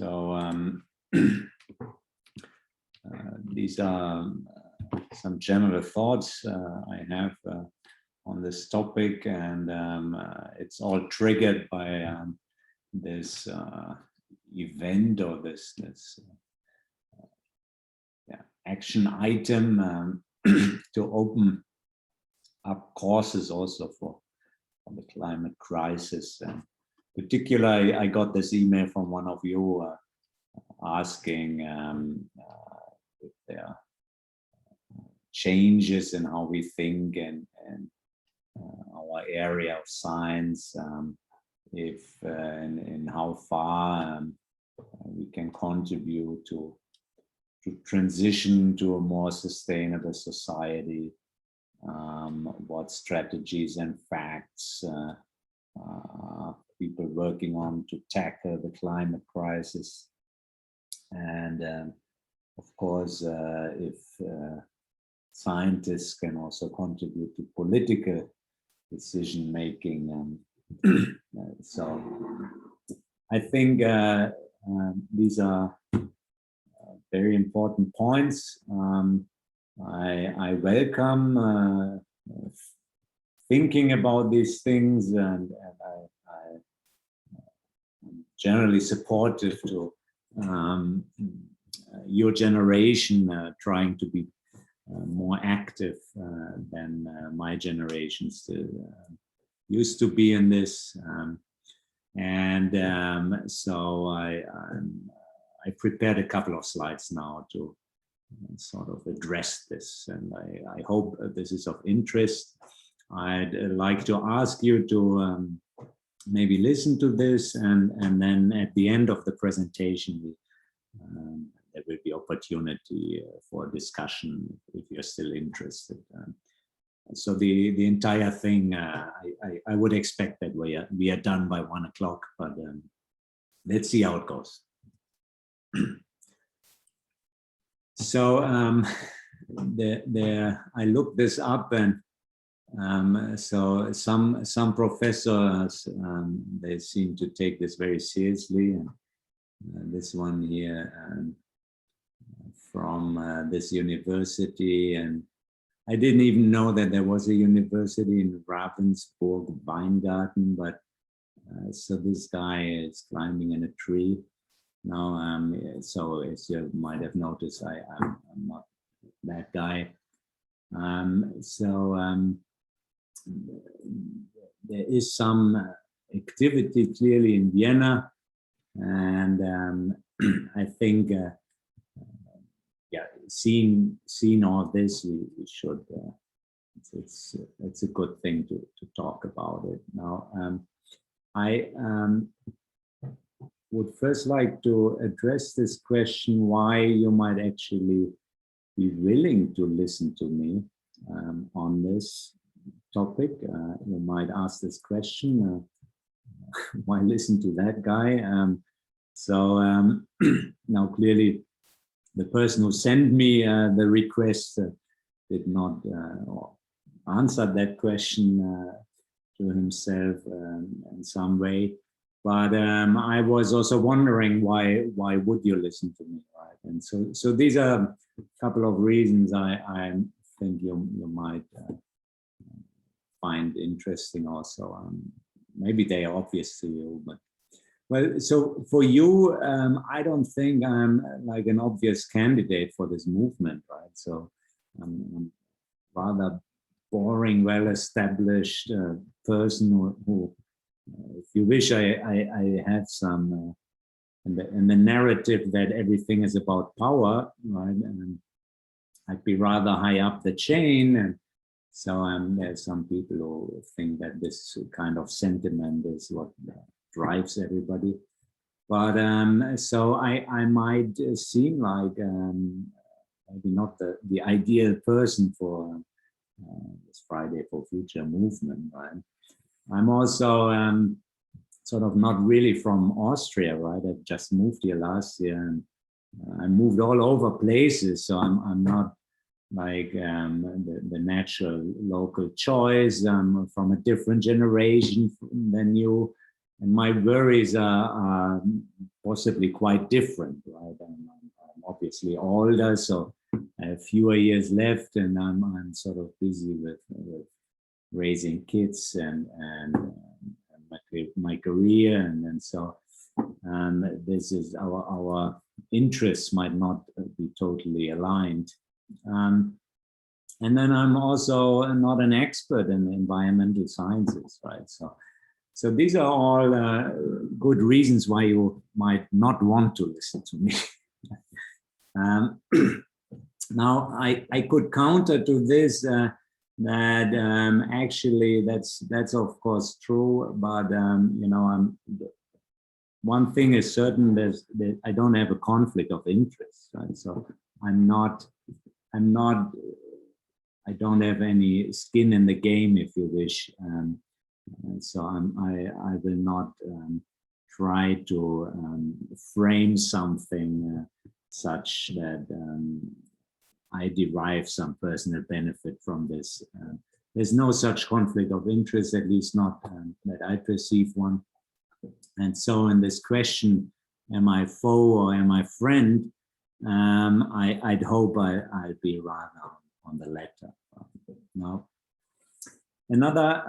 So these are some general thoughts I have on this topic, and it's all triggered by this event or this action item to open up courses also for the climate crisis. And particularly, I got this email from one of you asking if there are changes in how we think and our area of science, if and how far we can contribute to transition to a more sustainable society, what strategies and facts people working on to tackle the climate crisis, and of course if scientists can also contribute to political decision making. So I think these are very important points. I welcome thinking about these things, and I'm generally supportive to your generation trying to be more active than my generation still used to be in this. So I prepared a couple of slides now to sort of address this, and I hope this is of interest. I'd like to ask you to maybe listen to this, and then at the end of the presentation there will be opportunity for discussion if you're still interested. So the entire thing, I would expect that we are done by 1 o'clock, but let's see how it goes. So I looked this up, and so some professors they seem to take this very seriously. And this one here from this university, and I didn't even know that there was a university in Ravensburg, Weingarten, but so this guy is climbing in a tree. Now, so as you might have noticed, I'm not that guy. There is some activity clearly in Vienna, and I think, seeing all this, we should. It's a good thing to talk about it now. I would first like to address this question: why you might actually be willing to listen to me on this topic. You might ask this question: why listen to that guy? Now clearly the person who sent me the request did not answer that question to himself in some way. But I was also wondering why would you listen to me, right? And so these are a couple of reasons I think you might find interesting also. Maybe they are obvious to you, but well, so for you, I don't think I'm like an obvious candidate for this movement, right? So I'm rather boring, well-established person who if you wish, I have some in the narrative that everything is about power, right? And I'd be rather high up the chain, and so there's some people who think that this kind of sentiment is what drives everybody. But so I might seem like maybe not the ideal person for this Friday for Future movement, right? I'm also sort of not really from Austria, right? I just moved here last year, and I moved all over places, so I'm not like the natural local choice. I'm from a different generation than you. and my worries are possibly quite different, right? I'm obviously older, so I have fewer years left, and I'm sort of busy with raising kids and my career, and so this is our interests might not be totally aligned. And then I'm also not an expert in environmental sciences, right? So these are all good reasons why you might not want to listen to me. Now, I could counter to this that actually that's of course true, but you know, one thing is certain: that I don't have a conflict of interest, right? So I don't have any skin in the game, if you wish. So I will not try to frame something such that I derive some personal benefit from this. There's no such conflict of interest, at least not that I perceive one. And so in this question, am I foe or am I friend? I'd hope I'll be rather on the latter. Now, another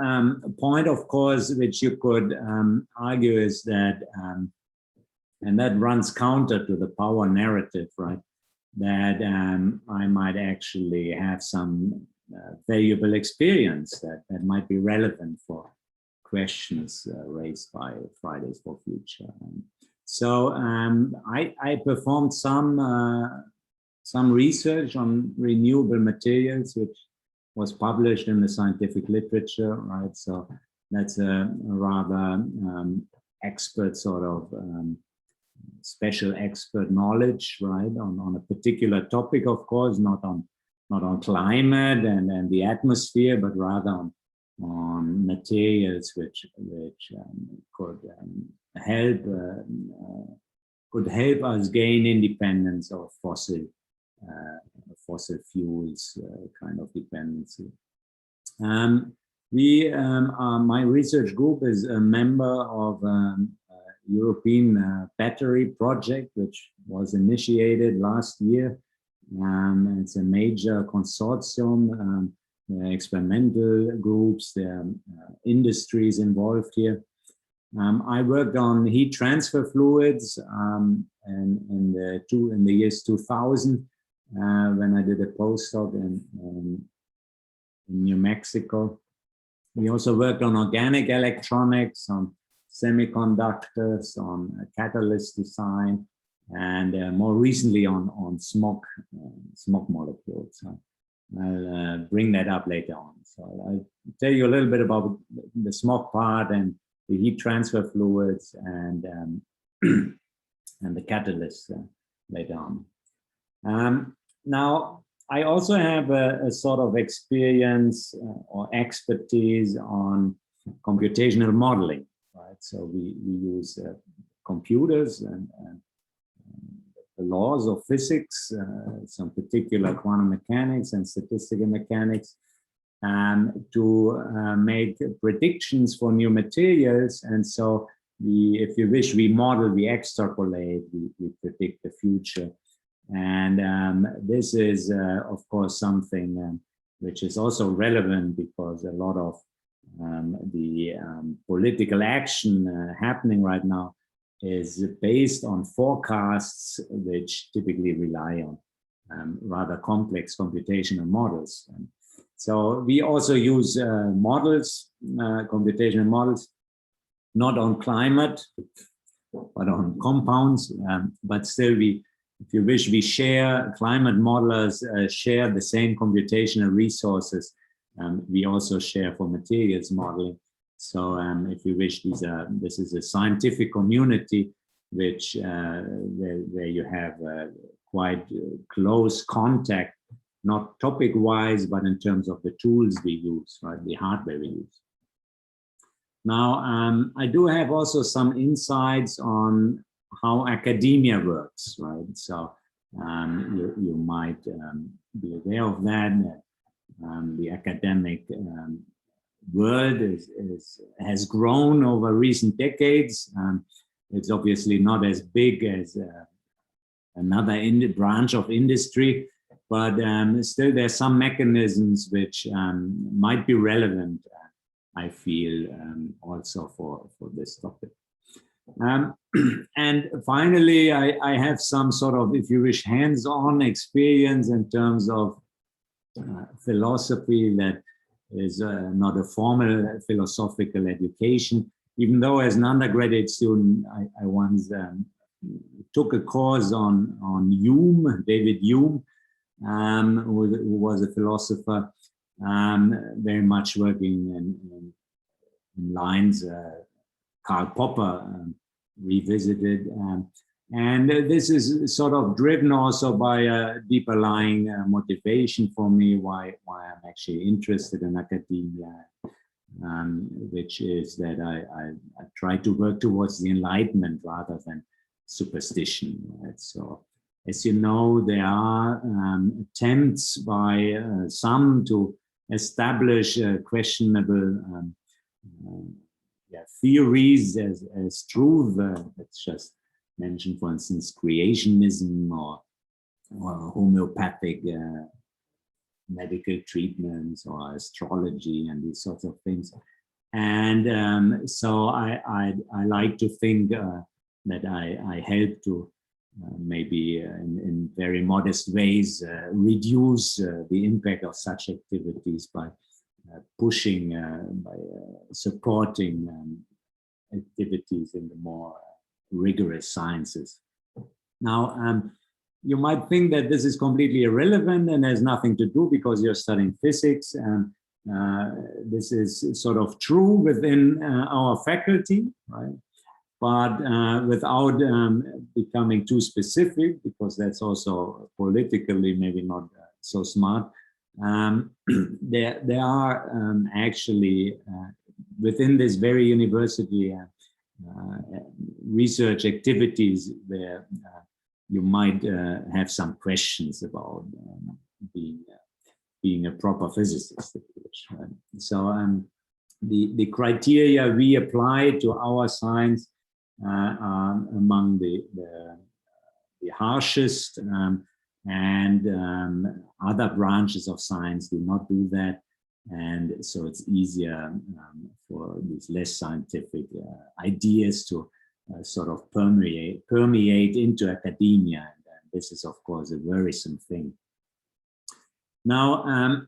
point, of course, which you could argue is that, and that runs counter to the power narrative, right? That I might actually have some valuable experience that might be relevant for questions raised by Fridays for Future. So I performed some research on renewable materials, which was published in the scientific literature, right? So that's a rather expert sort of special expert knowledge, right, on a particular topic, of course, not on climate and the atmosphere, but rather on materials which could help us gain independence of fossil fuels kind of dependency. My research group is a member of European battery project, which was initiated last year. It's a major consortium, experimental groups, there are industries involved here. I worked on heat transfer fluids in the years 2000 when I did a postdoc in New Mexico. We also worked on organic electronics, on semiconductors, on catalyst design, and more recently on smog molecules. I'll bring that up later on. So I'll tell you a little bit about the smog part and the heat transfer fluids and the catalysts later on. Now, I also have a sort of experience or expertise on computational modeling, right? So we use computers and the laws of physics, some particular quantum mechanics and statistical mechanics, to make predictions for new materials. And so if you wish, we model, we extrapolate, we predict the future. And this is, of course, something which is also relevant because a lot of the political action happening right now is based on forecasts which typically rely on rather complex computational models. So we also use models, computational models, not on climate, but on compounds. But still, if you wish, we share, climate modelers share the same computational resources. We also share for materials modeling. So if you wish, this is a scientific community which where you have quite close contact, not topic-wise, but in terms of the tools we use, right, the hardware we use. Now, I do have also some insights on how academia works, right? So you might be aware of that, the academic world has grown over recent decades. It's obviously not as big as another branch of industry, but still there's some mechanisms which might be relevant, I feel, also for this topic. And finally, I have some sort of, if you wish, hands-on experience in terms of philosophy that is not a formal philosophical education, even though as an undergraduate student, I once took a course on Hume, David Hume, who was a philosopher, very much working in lines Karl Popper revisited. And this is sort of driven also by a deeper lying motivation for me, why I'm actually interested in academia, which is that I try to work towards the enlightenment rather than superstition. Right? So, as you know, there are attempts by some to establish questionable theories as truth. Let's just mention, for instance, creationism or homeopathic medical treatments or astrology and these sorts of things. And so I like to think that I help to maybe in very modest ways reduce the impact of such activities by pushing, by supporting activities in the more rigorous sciences. Now, you might think that this is completely irrelevant and has nothing to do because you're studying physics. And this is sort of true within our faculty, right? But without becoming too specific, because that's also politically maybe not so smart, there are actually within this very university research activities where you might have some questions about being a proper physicist. Right? So the criteria we apply to our science are among the harshest, and other branches of science do not do that. And so it's easier for these less scientific ideas to sort of permeate into academia. And this is, of course, a worrisome thing. Now,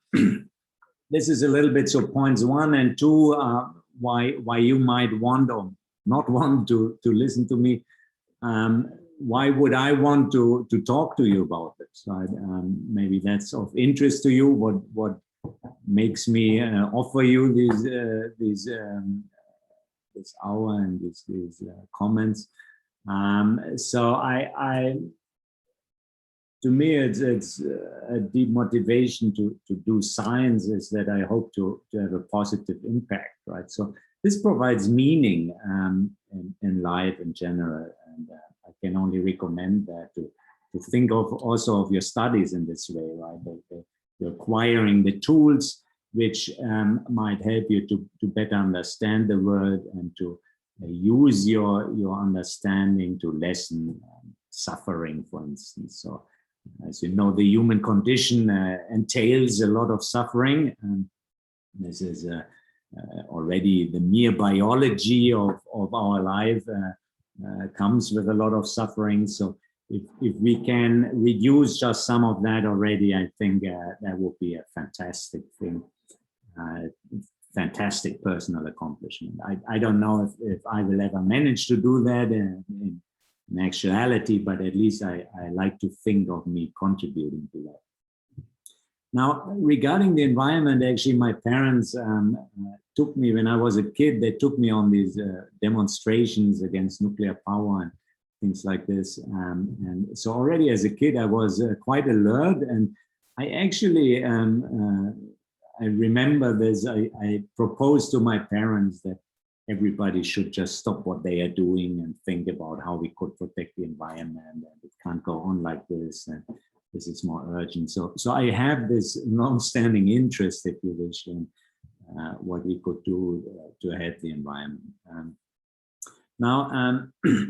this is a little bit, so points 1 and 2, why you might want or not want to listen to me. Why would I want to talk to you about this? Right? Maybe that's of interest to you. What makes me offer you this hour and these comments. So to me, it's a deep motivation to do science is that I hope to have a positive impact, right? So this provides meaning in life in general, and I can only recommend that to think of also of your studies in this way, right? You're acquiring the tools which might help you to better understand the world and to use your understanding to lessen suffering, for instance. So, as you know, the human condition entails a lot of suffering, and this is already the mere biology of our life comes with a lot of suffering. So if we can reduce just some of that already, I think that would be a fantastic thing, fantastic personal accomplishment. I don't know if I will ever manage to do that in actuality, but at least I like to think of me contributing to that. Now, regarding the environment, actually, my parents took me, when I was a kid, they took me on these demonstrations against nuclear power and things like this. And so already as a kid, I was quite alert. And I actually, I remember this, I proposed to my parents that everybody should just stop what they are doing and think about how we could protect the environment, and it can't go on like this, and this is more urgent. So I have this long-standing interest, if you wish, in what we could do to help the environment. Now,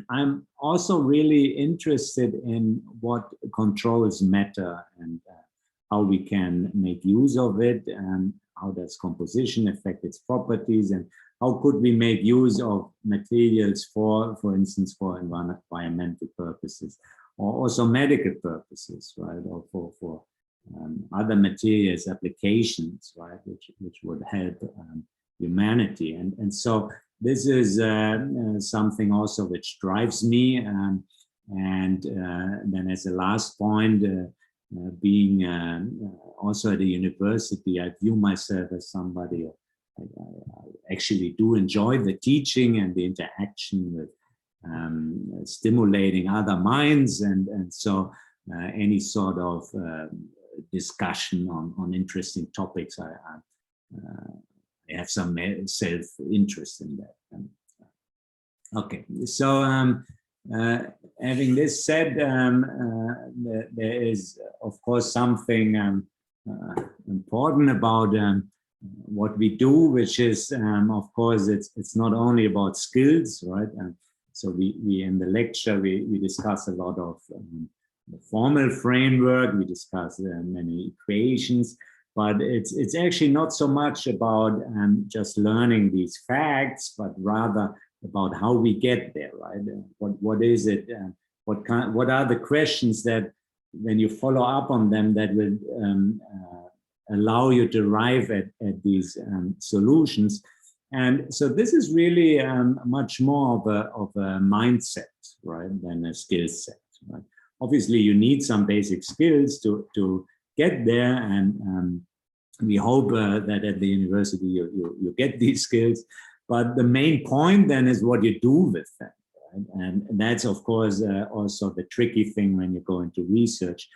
I'm also really interested in what controls matter and how we can make use of it, and how does composition affect its properties, and how could we make use of materials for instance, for environmental purposes, or also medical purposes, right, or for other materials applications, right, which would help humanity. And so this is something also which drives me. And then as a last point, being also at a university, I view myself as somebody, I actually do enjoy the teaching and the interaction with stimulating other minds. And so any sort of discussion on interesting topics, I have some self-interest in that. Okay, so having this said, there is, of course, something important about what we do, which is, of course, it's not only about skills, right? So we in the lecture, we discuss a lot of the formal framework, we discuss many equations, but it's actually not so much about just learning these facts, but rather about how we get there, right? What is it? What are the questions that, when you follow up on them, that will allow you to arrive at these solutions? And so this is really much more of a mindset, right, than a skill set, right? Obviously, you need some basic skills to get there, and we hope that at the university you get these skills. But the main point then is what you do with them, right? And that's, of course, also the tricky thing when you go into research,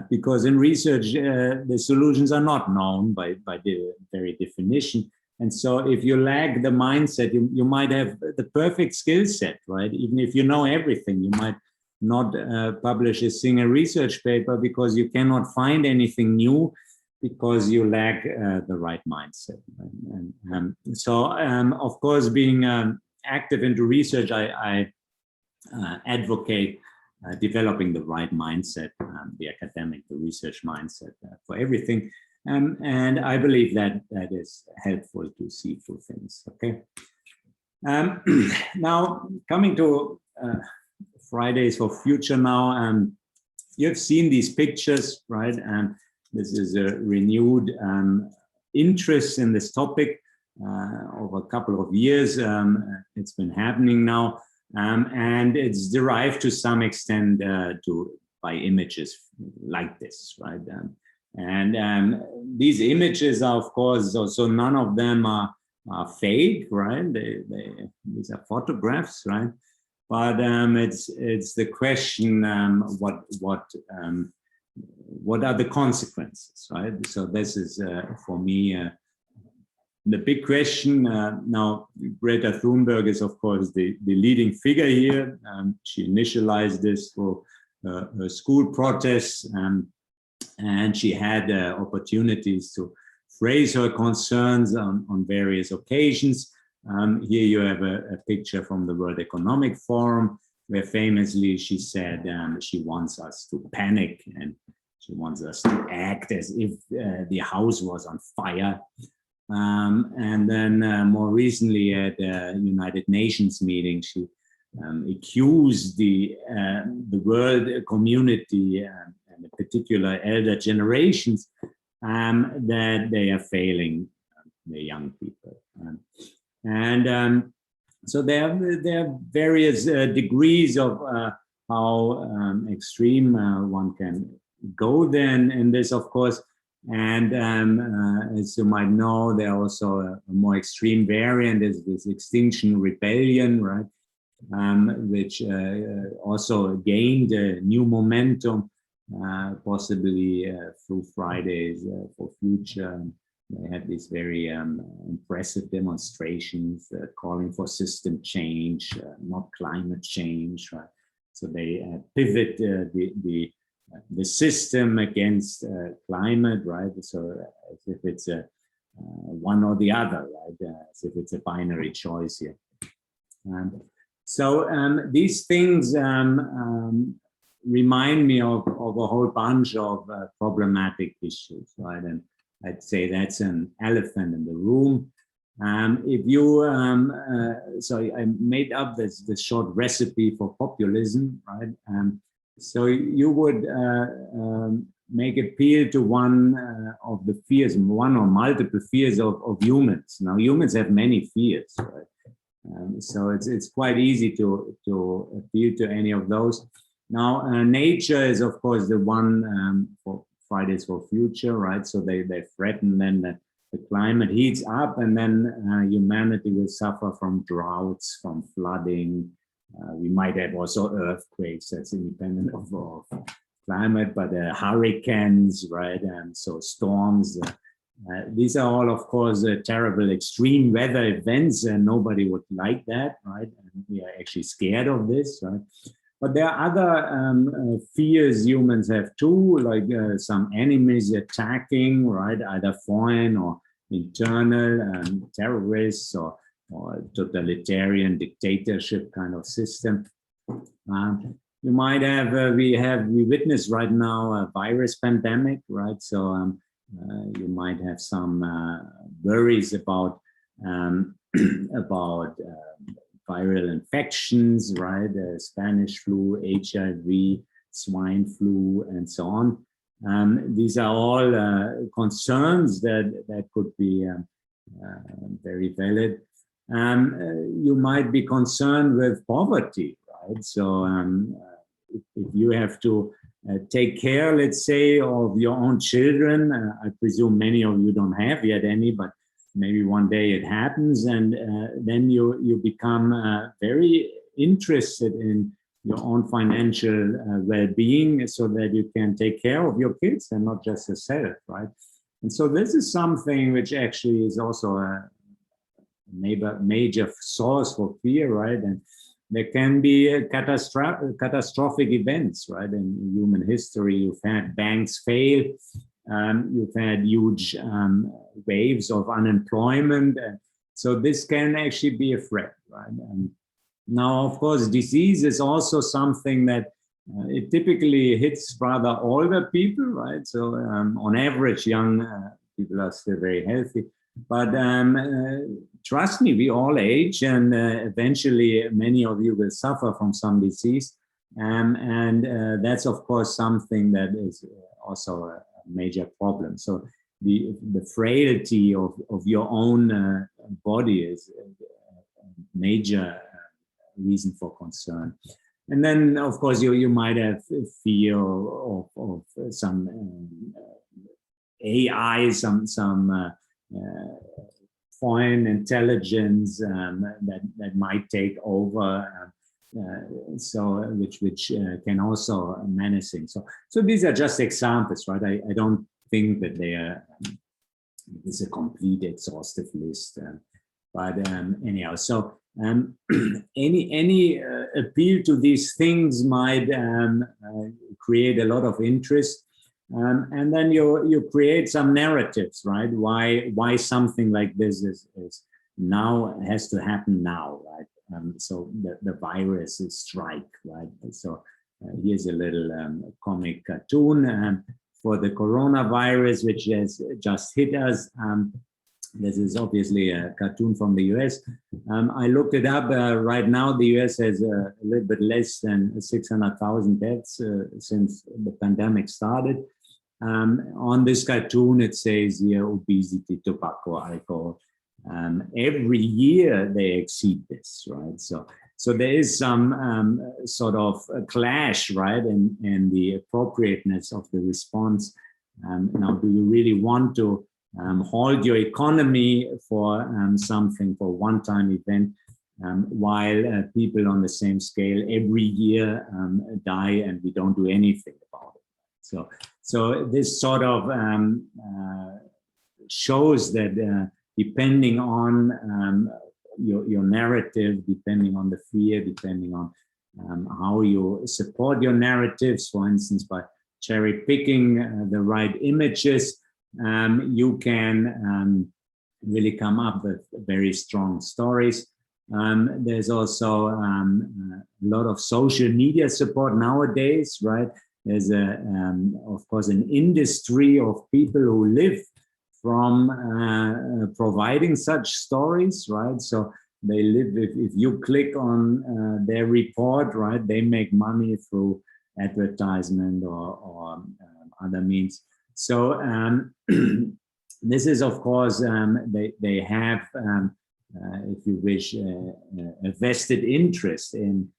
because in research the solutions are not known by the very definition. And so if you lack the mindset, you might have the perfect skill set, right? Even if you know everything, you might not publish a single research paper because you cannot find anything new, because you lack the right mindset. And so, of course, being active into research, I advocate developing the right mindset, the academic, the research mindset for everything. And I believe that is helpful to see through things, okay? Now, coming to Fridays for Future now, you've seen these pictures, right? And this is a renewed interest in this topic over a couple of years. It's been happening now, and it's derived to some extent by images like this, right? And these images are, of course, also none of them are fake, right? These are photographs, right? But it's the question, what are the consequences, right? So this is, for me, the big question. Now, Greta Thunberg is, of course, the leading figure here. She initialized this for her school protests, and she had opportunities to phrase her concerns on various occasions. Here you have a picture from the World Economic Forum, where famously she said she wants us to panic, and she wants us to act as if the house was on fire. And then more recently at the United Nations meeting, she accused the world community, and in particular elder generations, that they are failing the young people. So there are various degrees of how extreme one can go then in this, of course. And as you might know, there are also a more extreme variant is this Extinction Rebellion, right? Which also gained new momentum, possibly through Fridays for Future. They had these very impressive demonstrations calling for system change, not climate change, right? So they pivot the system against climate, right? So as if it's a one or the other, right? As if it's a binary choice here. These things remind me of a whole bunch of problematic issues, right? And I'd say that's an elephant in the room. If you, so I made up this short recipe for populism, right? So you would make appeal to one of the fears, one or multiple fears of humans. Now, humans have many fears, right? So it's quite easy to appeal to any of those. Now, nature is, of course, the one for Fridays for Future, right? So they threaten then that the climate heats up, and then humanity will suffer from droughts, from flooding. We might have also earthquakes that's independent of climate, but hurricanes, right? And so storms. These are all, of course, terrible extreme weather events, and nobody would like that, right? And we are actually scared of this, right? But there are other fears humans have too, like some enemies attacking, right? Either foreign or internal, terrorists or totalitarian dictatorship kind of system. You might have, we witness right now a virus pandemic, right? So you might have some worries about viral infections, right? Spanish flu, HIV, swine flu, and so on. These are all concerns that could be very valid. You might be concerned with poverty, right? So if you have to take care, let's say, of your own children, I presume many of you don't have yet any, but maybe one day it happens, and then you become very interested in your own financial well-being so that you can take care of your kids and not just yourself, right? And so this is something which actually is also a major source for fear, right? And there can be catastrophic events, right? In human history, you've had banks fail, you've had huge waves of unemployment. So this can actually be a threat, right? Now, of course, disease is also something that it typically hits rather older people, right? So on average, young people are still very healthy. But trust me, we all age, and eventually many of you will suffer from some disease. And that's, of course, something that is also a major problem. So the frailty of your own body is a major reason for concern. And then, of course, you might have fear of some AI, some foreign intelligence that might take over, so which can also menacing. So these are just examples, right? I don't think that they are is a complete exhaustive list, but anyhow. So any appeal to these things might create a lot of interest. And then you create some narratives, right? Why something like this is now has to happen now, right? So the virus is strike, right? So here's a little comic cartoon for the coronavirus, which has just hit us. This is obviously a cartoon from the US. I looked it up. Right now, the US has a little bit less than 600,000 deaths since the pandemic started. On this cartoon, it says here, obesity, tobacco, alcohol. Every year they exceed this, right? So there is some sort of a clash, right? And the appropriateness of the response. Now, do you really want to hold your economy for something, for one-time event, while people on the same scale every year die and we don't do anything about it? So this sort of shows that depending on your narrative, depending on the fear, depending on how you support your narratives, for instance, by cherry picking the right images, you can really come up with very strong stories. There's also a lot of social media support nowadays, right? There's of course, an industry of people who live from providing such stories, right? So they live, if you click on their report, right, they make money through advertisement or other means. So this is, of course, they have, if you wish, a vested interest in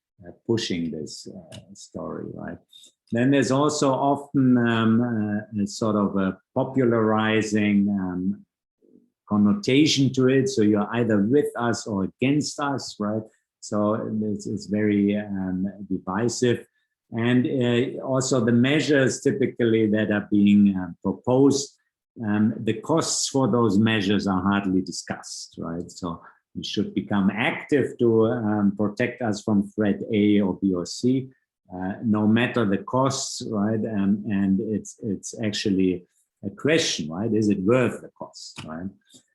pushing this story, right? Then there's also often a sort of a popularizing connotation to it. So you're either with us or against us, right? So this is very divisive. And also the measures typically that are being proposed, the costs for those measures are hardly discussed, right? So we should become active to protect us from threat A or B or C, no matter the costs, right? And it's actually a question, right? Is it worth the cost, right?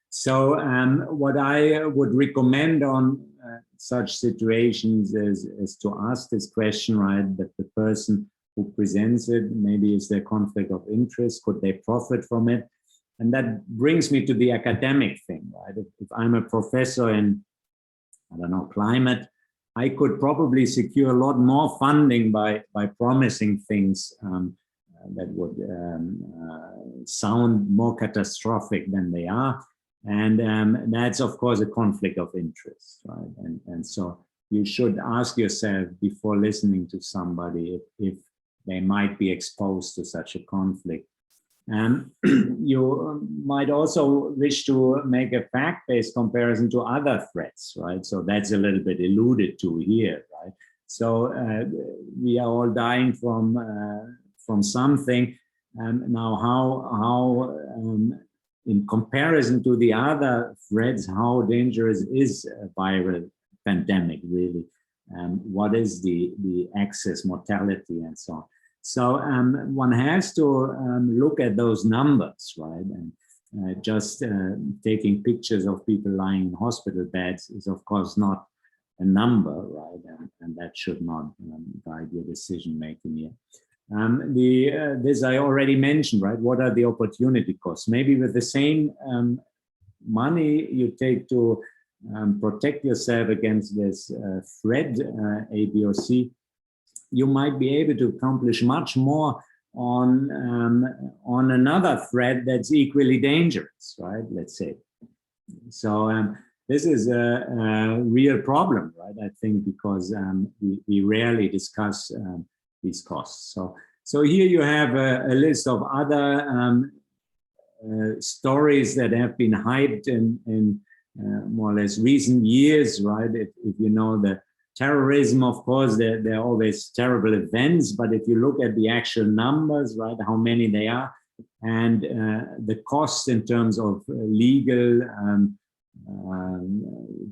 So what I would recommend on such situations is to ask this question, right? That the person who presents it, maybe is there conflict of interest? Could they profit from it? And that brings me to the academic thing, right? If I'm a professor in, I don't know, climate, I could probably secure a lot more funding by promising things that would sound more catastrophic than they are. And that's, of course, a conflict of interest, right? And so you should ask yourself before listening to somebody if they might be exposed to such a conflict. You might also wish to make a fact-based comparison to other threats, right? So that's a little bit alluded to here, right? So we are all dying from something. Now, how in comparison to the other threats, how dangerous is a viral pandemic really? What is the excess mortality and so on? So one has to look at those numbers, right? And just taking pictures of people lying in hospital beds is, of course, not a number, right? And that should not guide your decision making here. This I already mentioned, right? What are the opportunity costs? Maybe with the same money you take to protect yourself against this threat, A, B, or C, you might be able to accomplish much more on another threat that's equally dangerous, right? Let's say. So this is a real problem, right? I think because we rarely discuss these costs. So here you have a list of other stories that have been hyped in more or less recent years, right? If you know the terrorism, of course, there are always terrible events, but if you look at the actual numbers, right, how many they are, and the cost in terms of legal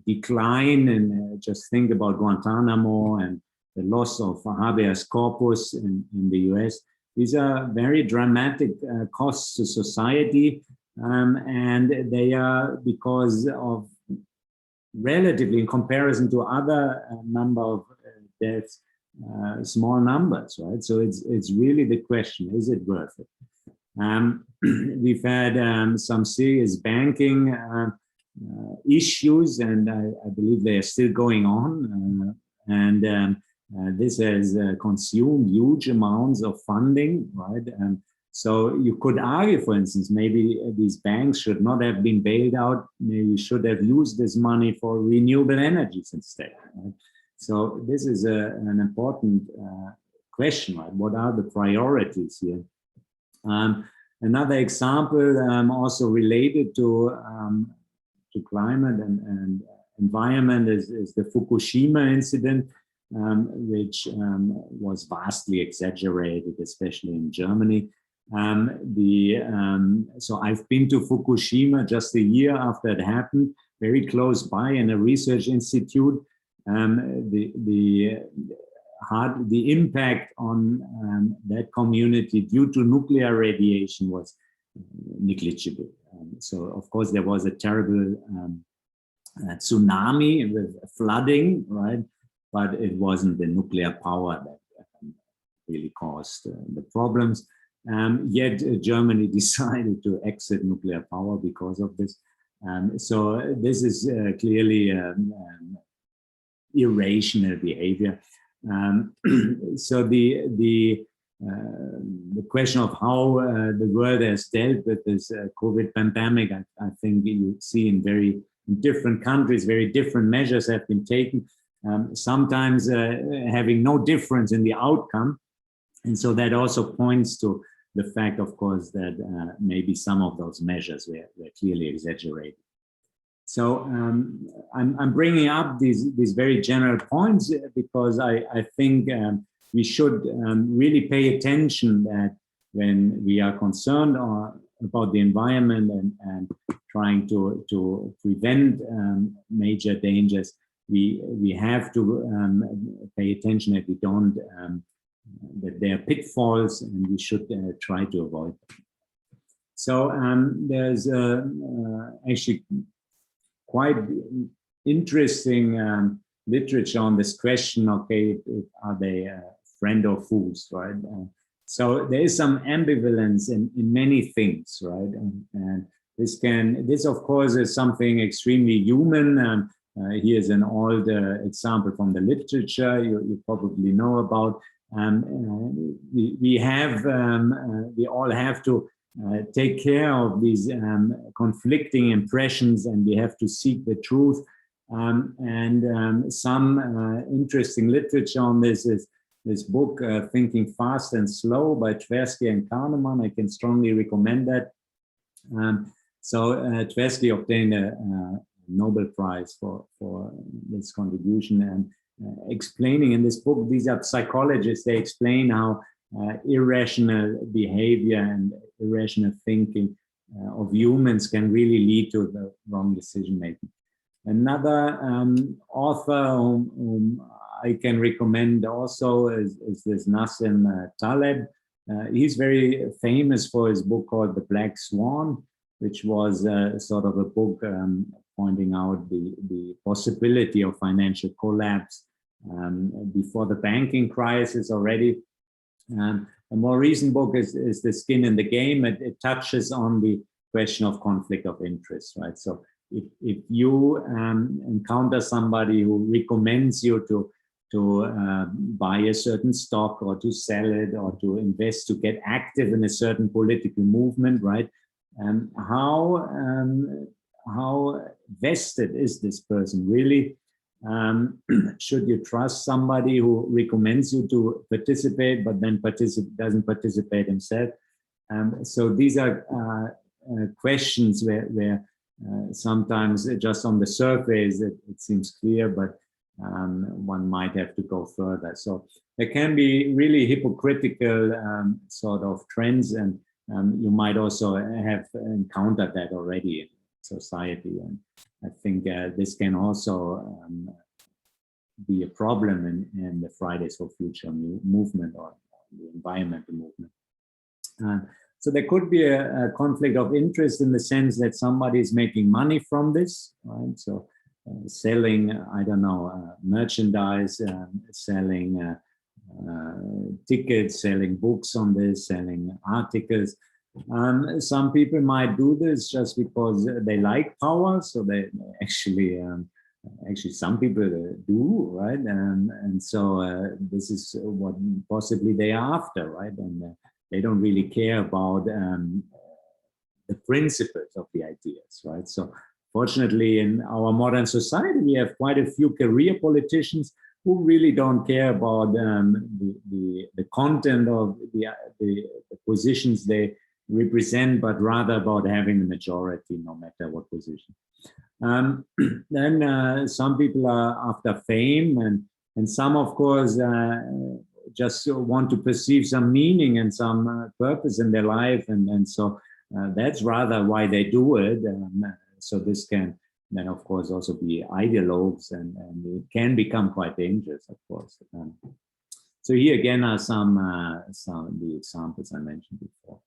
decline, and just think about Guantanamo and the loss of habeas corpus in the US, these are very dramatic costs to society, and they are because of relatively, in comparison to other number of deaths, small numbers, right? So it's really the question: is it worth it? We've had some serious banking issues, and I believe they are still going on, and this has consumed huge amounts of funding, right? So you could argue, for instance, maybe these banks should not have been bailed out. Maybe you should have used this money for renewable energies instead. Right? So this is an important question, right? What are the priorities here? Another example, also related to climate and environment, is the Fukushima incident, which was vastly exaggerated, especially in Germany. So I've been to Fukushima just a year after it happened, very close by in a research institute. The impact on that community due to nuclear radiation was negligible. So of course there was a terrible tsunami with flooding, right? But it wasn't the nuclear power that really caused the problems. Yet Germany decided to exit nuclear power because of this. So this is clearly irrational behavior. So the question of how the world has dealt with this COVID pandemic, I think you see in very different countries, very different measures have been taken, sometimes having no difference in the outcome. And so that also points to the fact, of course, that maybe some of those measures were clearly exaggerated. So I'm bringing up these very general points because I think we should really pay attention that when we are concerned about the environment and trying to prevent major dangers, we have to pay attention that we don't that there are pitfalls, and we should try to avoid them. So there's actually quite interesting literature on this question. Okay, are they friend or fools, right? So there is some ambivalence in many things, right? And this of course is something extremely human. Here's an old example from the literature you probably know about. We all have to take care of these conflicting impressions, and we have to seek the truth. Some interesting literature on this is this book, Thinking Fast and Slow by Tversky and Kahneman. I can strongly recommend that. Tversky obtained a Nobel Prize for this contribution, and explaining in this book, these are psychologists, they explain how irrational behavior and irrational thinking of humans can really lead to the wrong decision making. Another author whom I can recommend also is this Nassim Taleb. He's very famous for his book called The Black Swan, which was sort of a book pointing out the possibility of financial collapse before the banking crisis already. A more recent book is The Skin in the Game. It touches on the question of conflict of interest, right? So if you encounter somebody who recommends you to buy a certain stock or to sell it or to invest, to get active in a certain political movement, right? How vested is this person really? Should you trust somebody who recommends you to participate but then doesn't participate himself? So these are questions where sometimes just on the surface it seems clear, but one might have to go further. So there can be really hypocritical sort of trends, and you might also have encountered that already in society. And I think this can also be a problem in the Fridays for Future movement or the environmental movement. So there could be a conflict of interest in the sense that somebody is making money from this, right? So selling, I don't know, merchandise, selling tickets, selling books on this, selling articles. Some people might do this just because they like power, so they actually some people do, right? And so this is what possibly they are after, right? And they don't really care about the principles of the ideas, right? So fortunately, in our modern society, we have quite a few career politicians who really don't care about the content of the positions they represent, but rather about having the majority, no matter what position. Then some people are after fame, and some, of course, just want to perceive some meaning and some purpose in their life, and so that's rather why they do it. So this can then, of course, also be ideologues, and it can become quite dangerous, of course. So here again are some of the examples I mentioned before.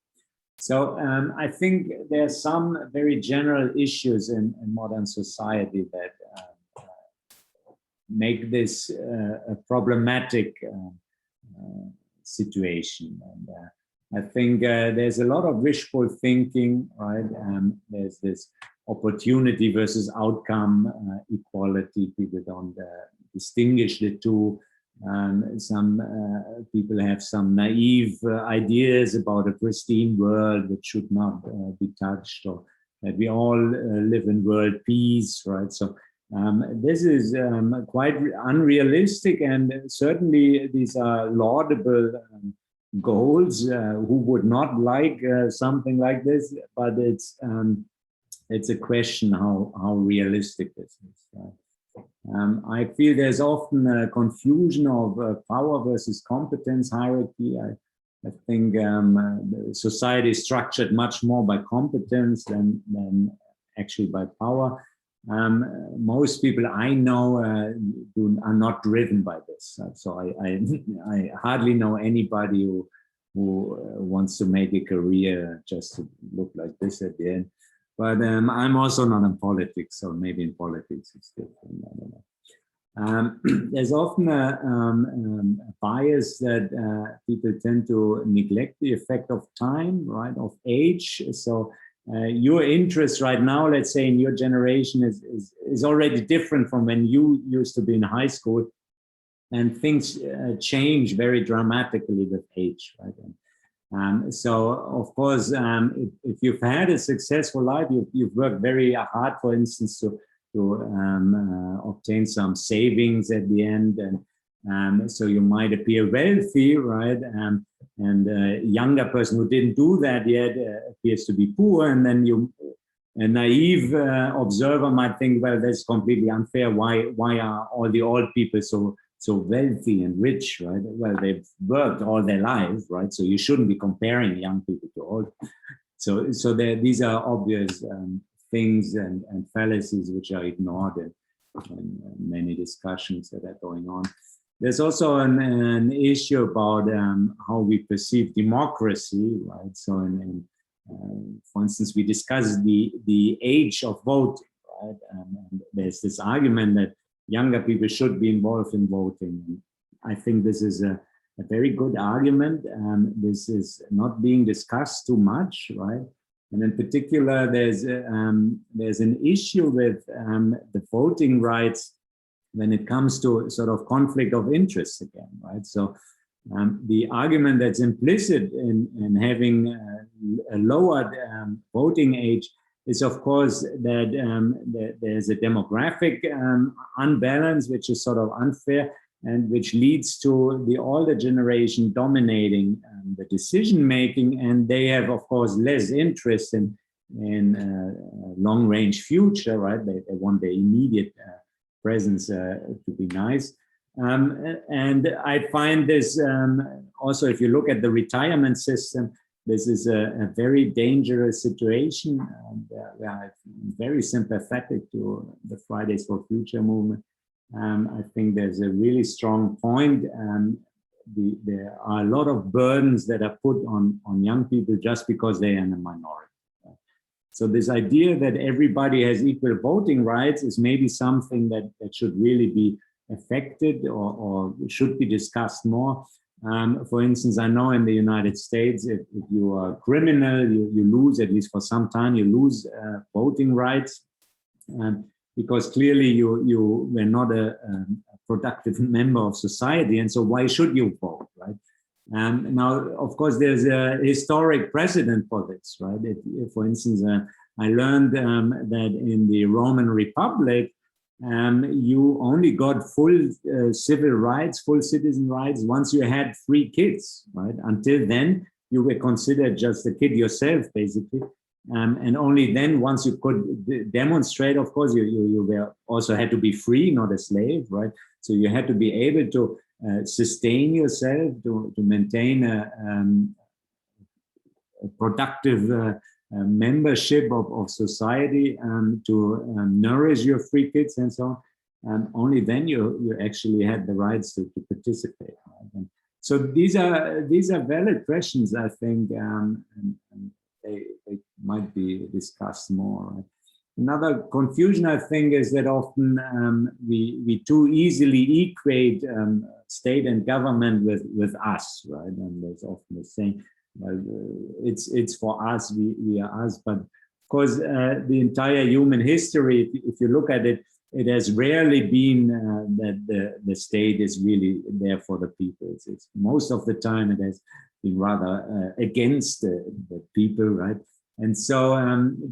So I think there are some very general issues in modern society that make this a problematic situation. And I think there's a lot of wishful thinking, right? There's this opportunity versus outcome equality. People don't distinguish the two. Some people have some naive ideas about a pristine world that should not be touched, or that we all live in world peace, right? So this is quite unrealistic, and certainly these are laudable goals. Who would not like something like this? But it's a question how realistic this is. I feel there's often a confusion of power versus competence hierarchy. I think society is structured much more by competence than actually by power. Most people I know are not driven by this. So I hardly know anybody who wants to make a career just to look like this at the end. But I'm also not in politics, so maybe in politics it's different. I don't know. There's often a bias that people tend to neglect the effect of time, right, of age. So your interest right now, let's say in your generation, is already different from when you used to be in high school, and things change very dramatically with age, right? So of course, if you've had a successful life, you've worked very hard, for instance, to obtain some savings at the end, and so you might appear wealthy, right? And a younger person who didn't do that yet appears to be poor, and then a naive observer might think, well, that's completely unfair. Why are all the old people so wealthy and rich, right? Well, they've worked all their lives, right? So you shouldn't be comparing young people to old. So these are obvious things and fallacies which are ignored in many discussions that are going on. There's also an issue about how we perceive democracy, right? So, for instance, we discussed the age of voting, right? And there's this argument that younger people should be involved in voting. I think this is a very good argument. This is not being discussed too much, right? And in particular, there's an issue with the voting rights when it comes to sort of conflict of interest again, right? So the argument that's implicit in having a lowered voting age is, of course, that there's a demographic unbalance, which is sort of unfair, and which leads to the older generation dominating the decision making, and they have, of course, less interest in long-range future, right? They want the immediate presence to be nice. And I find this also, if you look at the retirement system, this is a very dangerous situation. I'm very sympathetic to the Fridays for Future movement. I think there's a really strong point. There are a lot of burdens that are put on young people just because they are in a minority. So this idea that everybody has equal voting rights is maybe something that should really be affected or should be discussed more. For instance, I know in the United States, if you are a criminal, you lose, at least for some time, you lose voting rights because clearly you were not a productive member of society. And so why should you vote, right? Now, of course, there's a historic precedent for this, right? For instance, I learned that in the Roman Republic, you only got full civil rights, full citizen rights once you had 3 kids, right? Until then, you were considered just a kid yourself, basically. And only then, once you could demonstrate, of course, you were also had to be free, not a slave, right? So you had to be able to sustain yourself, to maintain a productive membership of society, to nourish your 3 kids and so on. And only then you actually had the rights to participate. Right? And so these are valid questions, I think. And might be discussed more. Right? Another confusion, I think, is that often we too easily equate state and government with us, right? And there's often the saying, it's for us, we are us. But of course, the entire human history, if you look at it, it has rarely been that the state is really there for the people. It's most of the time it has been rather against the people, right? And so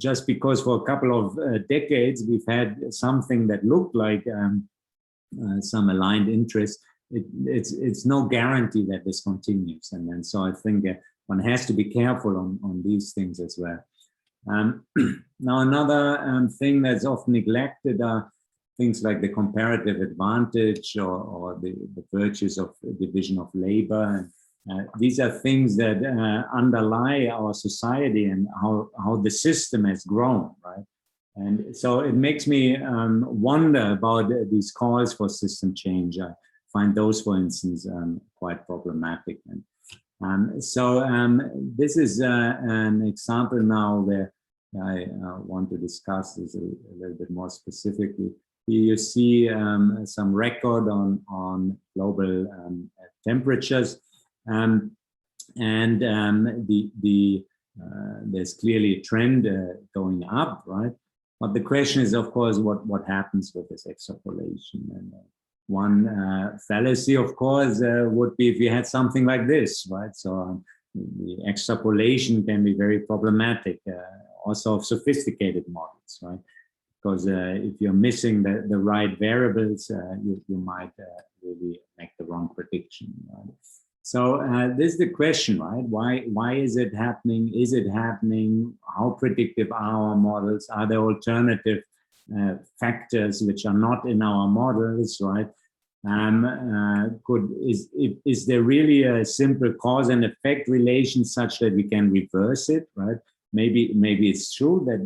just because for a couple of decades we've had something that looked like some aligned interests, it's no guarantee that this continues. And so I think one has to be careful on these things as well. Now another thing that's often neglected are things like the comparative advantage or the virtues of division of labor. These are things that underlie our society and how the system has grown, right? And so it makes me wonder about these calls for system change. I find those, for instance, quite problematic. And so this is an example now where I want to discuss this a little bit more specifically. Here you see some record on global temperatures. There's clearly a trend going up, right? But the question is, of course, what happens with this extrapolation? And one fallacy, of course, would be if you had something like this, right? So the extrapolation can be very problematic, also of sophisticated models, right? Because if you're missing the right variables, you might really make the wrong prediction, right? So this is the question, right? Why is it happening? Is it happening? How predictive are our models? Are there alternative factors which are not in our models, right? Is there really a simple cause and effect relation such that we can reverse it, right? Maybe it's true that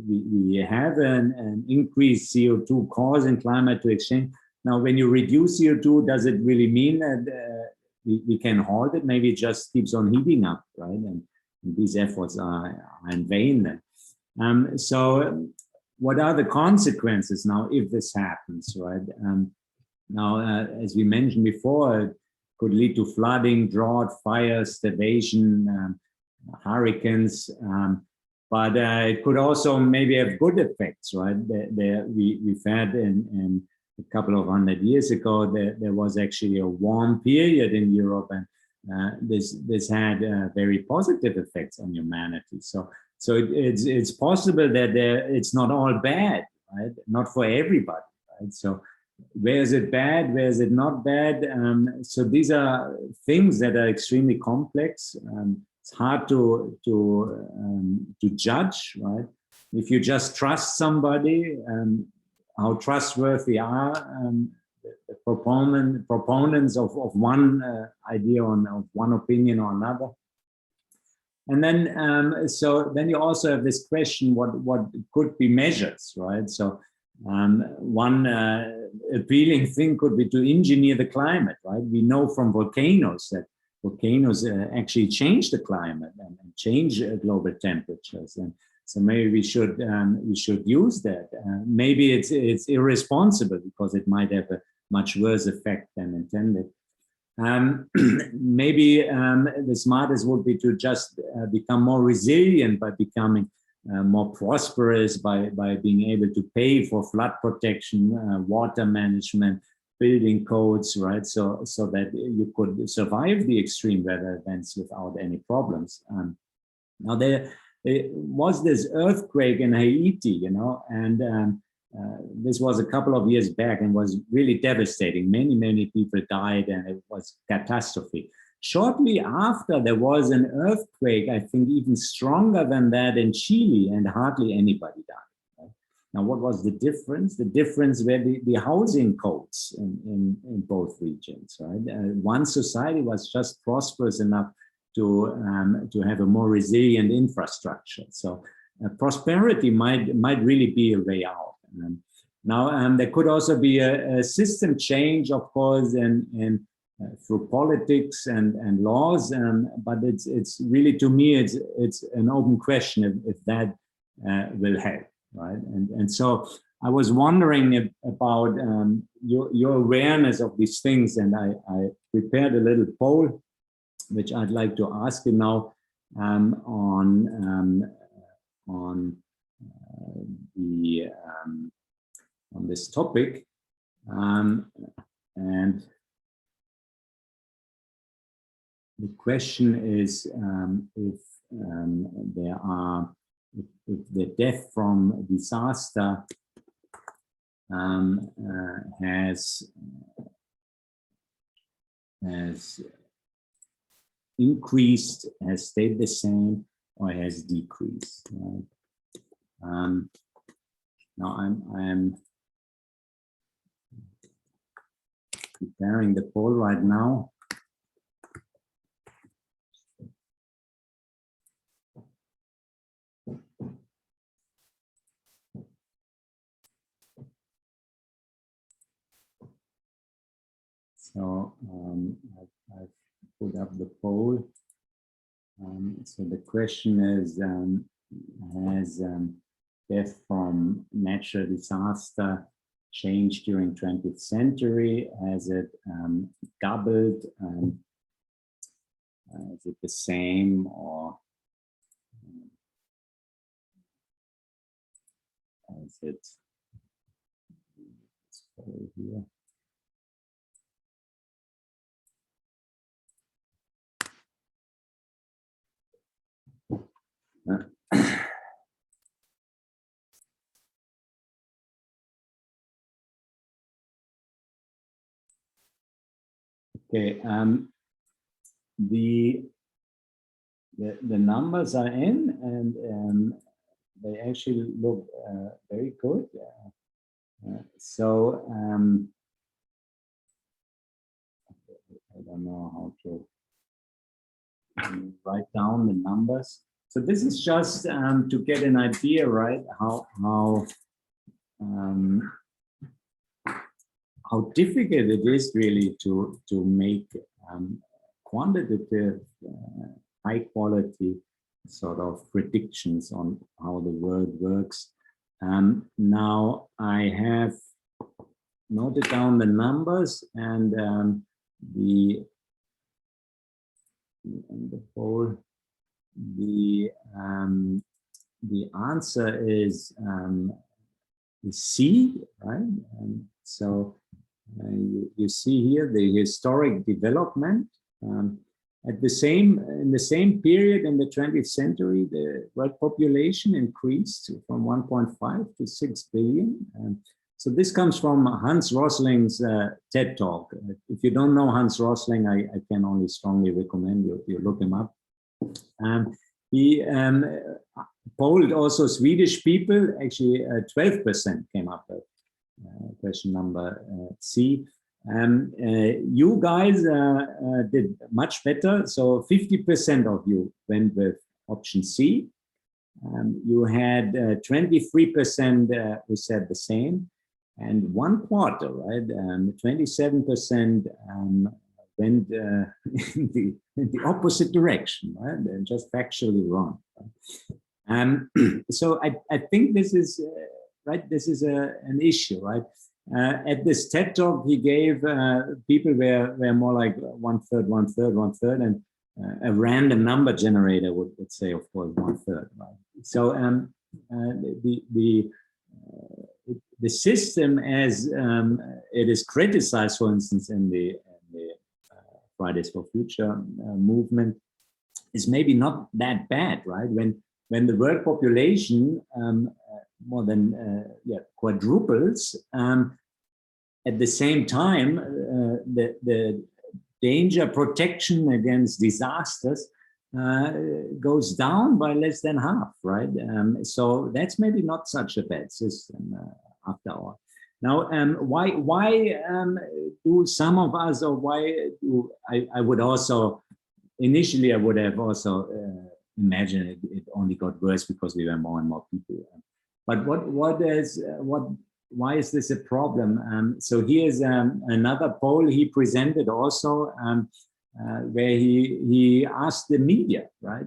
we have an increased CO2 causing climate to exchange. Now, when you reduce CO2, does it really mean that we can halt it? Maybe it just keeps on heating up, right? And these efforts are in vain then. So what are the consequences now if this happens, right? Now, as we mentioned before, it could lead to flooding, drought, fires, starvation, hurricanes, but it could also maybe have good effects, right? We've had in a couple of 100 years ago, there was actually a warm period in Europe, and this had very positive effects on humanity. So it's possible that it's not all bad, right? Not for everybody, right? So where is it bad? Where is it not bad? So these are things that are extremely complex. It's hard to judge, right? If you just trust somebody, how trustworthy are the proponents of one idea or of one opinion or another? And then, so then you also have this question: what could be measures, right? So one appealing thing could be to engineer the climate, right? We know from volcanoes that volcanoes actually change the climate and change global temperatures, and so maybe we should use that. Maybe it's irresponsible because it might have a much worse effect than intended. Maybe the smartest would be to just become more resilient by becoming more prosperous, by being able to pay for flood protection, water management, building codes, right? So that you could survive the extreme weather events without any problems. Now there was this earthquake in Haiti, you know, and this was a couple of years back and was really devastating. Many people died, and it was catastrophe. Shortly after, there was an earthquake, I think even stronger than that in Chile, and hardly anybody died. Right? Now, what was the difference? The difference were the housing codes in both regions. Right? One society was just prosperous enough to have a more resilient infrastructure. So prosperity might really be a way out. Now, there could also be a system change, of course, in through politics and laws, but it's really, to me, it's an open question if that will help, right? And so I was wondering about your awareness of these things, and I prepared a little poll, which I'd like to ask you now on this topic, and the question is if the death from disaster has increased, has stayed the same, or has decreased. Right? Now I'm preparing the poll right now. So I've put up the poll. So the question is, has death from natural disaster changed during 20th century? Has it doubled? Is it the same, or is it here? Okay, the numbers are in, and they actually look very good. So I don't know how to write down the numbers. So this is just to get an idea, right? How difficult it is really to make quantitative, high quality sort of predictions on how the world works. Now I have noted down the numbers, and the poll. The answer is C, right? So you see here the historic development. In the same period in the 20th century, the world population increased from 1.5 to 6 billion. So this comes from Hans Rosling's TED Talk. If you don't know Hans Rosling, I can only strongly recommend you look him up. He polled also Swedish people. Actually, 12% came up with question number C. You guys did much better. So 50% of you went with option C. You had 23% who said the same, and 1/4, right? 27% went in the opposite direction, right? They're just factually wrong. So I think this is right. This is an issue, right? At this TED Talk, he gave people were more like 1/3, 1/3, 1/3, and a random number generator would say, of course, 1/3, right? So the system, as it is criticized, for instance, in the Fridays for Future movement, is maybe not that bad, right? When the world population more than quadruples, at the same time, the danger protection against disasters goes down by less than half, right? So that's maybe not such a bad system after all. Now, why do some of us, or why do I would also initially I would have also imagined it only got worse because we were more and more people. But what why is this a problem? So here's another poll he presented also, where he asked the media, right,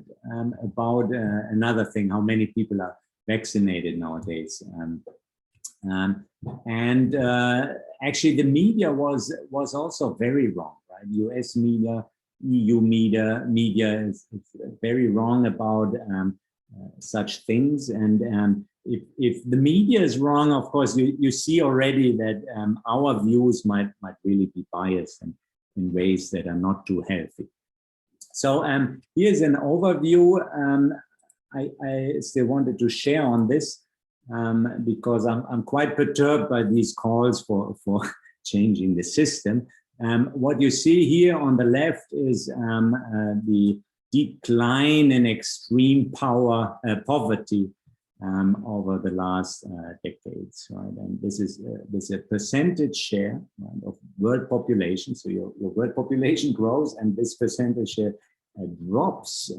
about another thing, how many people are vaccinated nowadays. Actually, the media was also very wrong, right? US media, EU media is very wrong about such things. And if the media is wrong, of course, you see already that our views might really be biased and in ways that are not too healthy. So here's an overview. I still wanted to share on this because I'm quite perturbed by these calls for changing the system. What you see here on the left is the decline in extreme poverty over the last decades, right? And this is a percentage share, right, of world population. So your world population grows, and this percentage share drops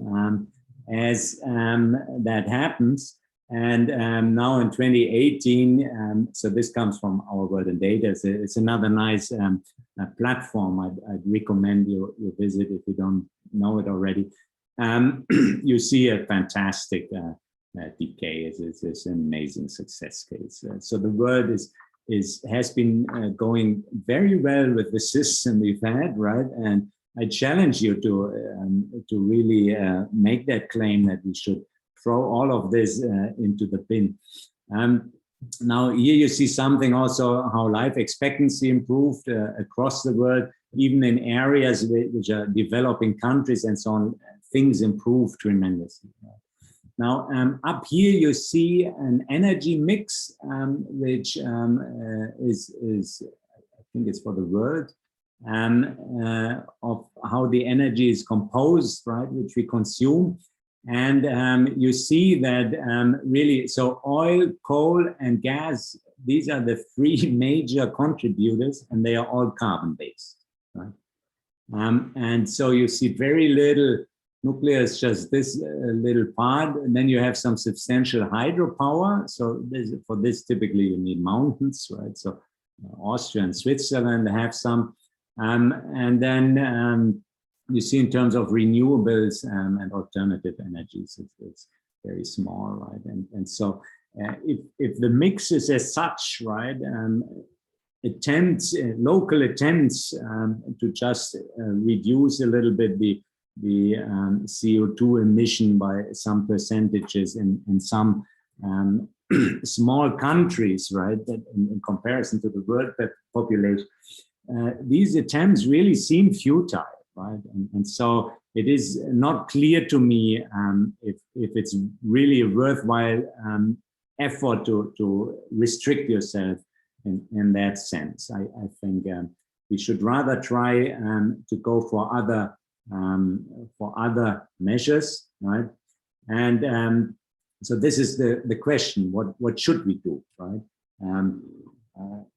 as that happens. And now in 2018, so this comes from Our World in Data. It's another nice platform I'd recommend you visit if you don't know it already. You see a fantastic decay. It's an amazing success case. So the world has been going very well with the system we've had, right? And I challenge you to really make that claim that we should throw all of this into the bin. Now here you see something also how life expectancy improved across the world, even in areas which are developing countries and so on, things improved tremendously. Now up here you see an energy mix, which is I think it's for the world, of how the energy is composed, right, which we consume. And you see that really, so oil, coal, and gas, these are the three major contributors, and they are all carbon-based, right? And so you see very little nuclear, is just this little part, and then you have some substantial hydropower. So for this, typically you need mountains, right? So Austria and Switzerland have some, and then you see in terms of renewables and alternative energies, it's very small, right? And so if the mix is as such, right, local attempts to just reduce a little bit the CO2 emission by some percentages in some small countries, right, that in comparison to the world population, these attempts really seem futile. Right? And so it is not clear to me if it's really a worthwhile effort to restrict yourself in that sense. I think we should rather try to go for other measures, right? And so this is the question: what should we do, right?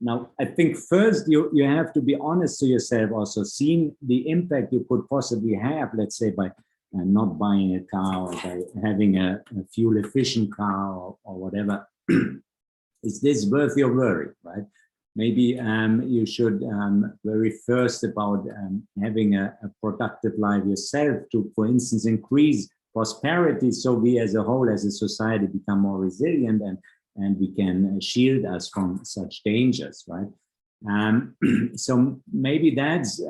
Now, I think first you have to be honest to yourself, also seeing the impact you could possibly have, let's say by not buying a car or by having a fuel efficient car or whatever. Is this worth your worry, right? Maybe you should worry first about having a productive life yourself to, for instance, increase prosperity so we as a whole, as a society, become more resilient and we can shield us from such dangers, right? So maybe that's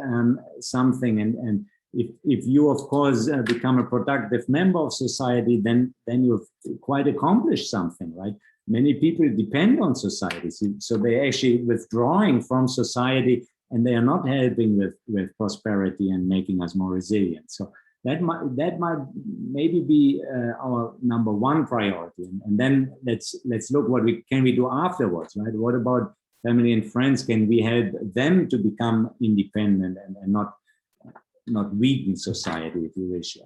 something. And if you, of course, become a productive member of society, then you've quite accomplished something, right? Many people depend on society, so they're actually withdrawing from society, and they are not helping with prosperity and making us more resilient. So that might maybe be our number one priority, and then let's look what can we do afterwards, right? What about family and friends? Can we help them to become independent and not weaken society, if you wish?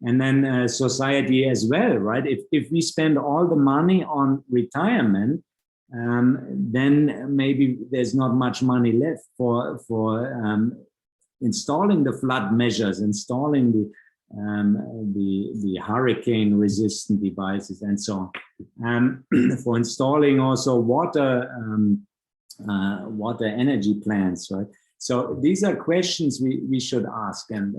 And then society as well, right? If we spend all the money on retirement, then maybe there's not much money left for installing the flood measures, installing the hurricane-resistant devices, and so on. For installing also water energy plants, right? So these are questions we should ask, and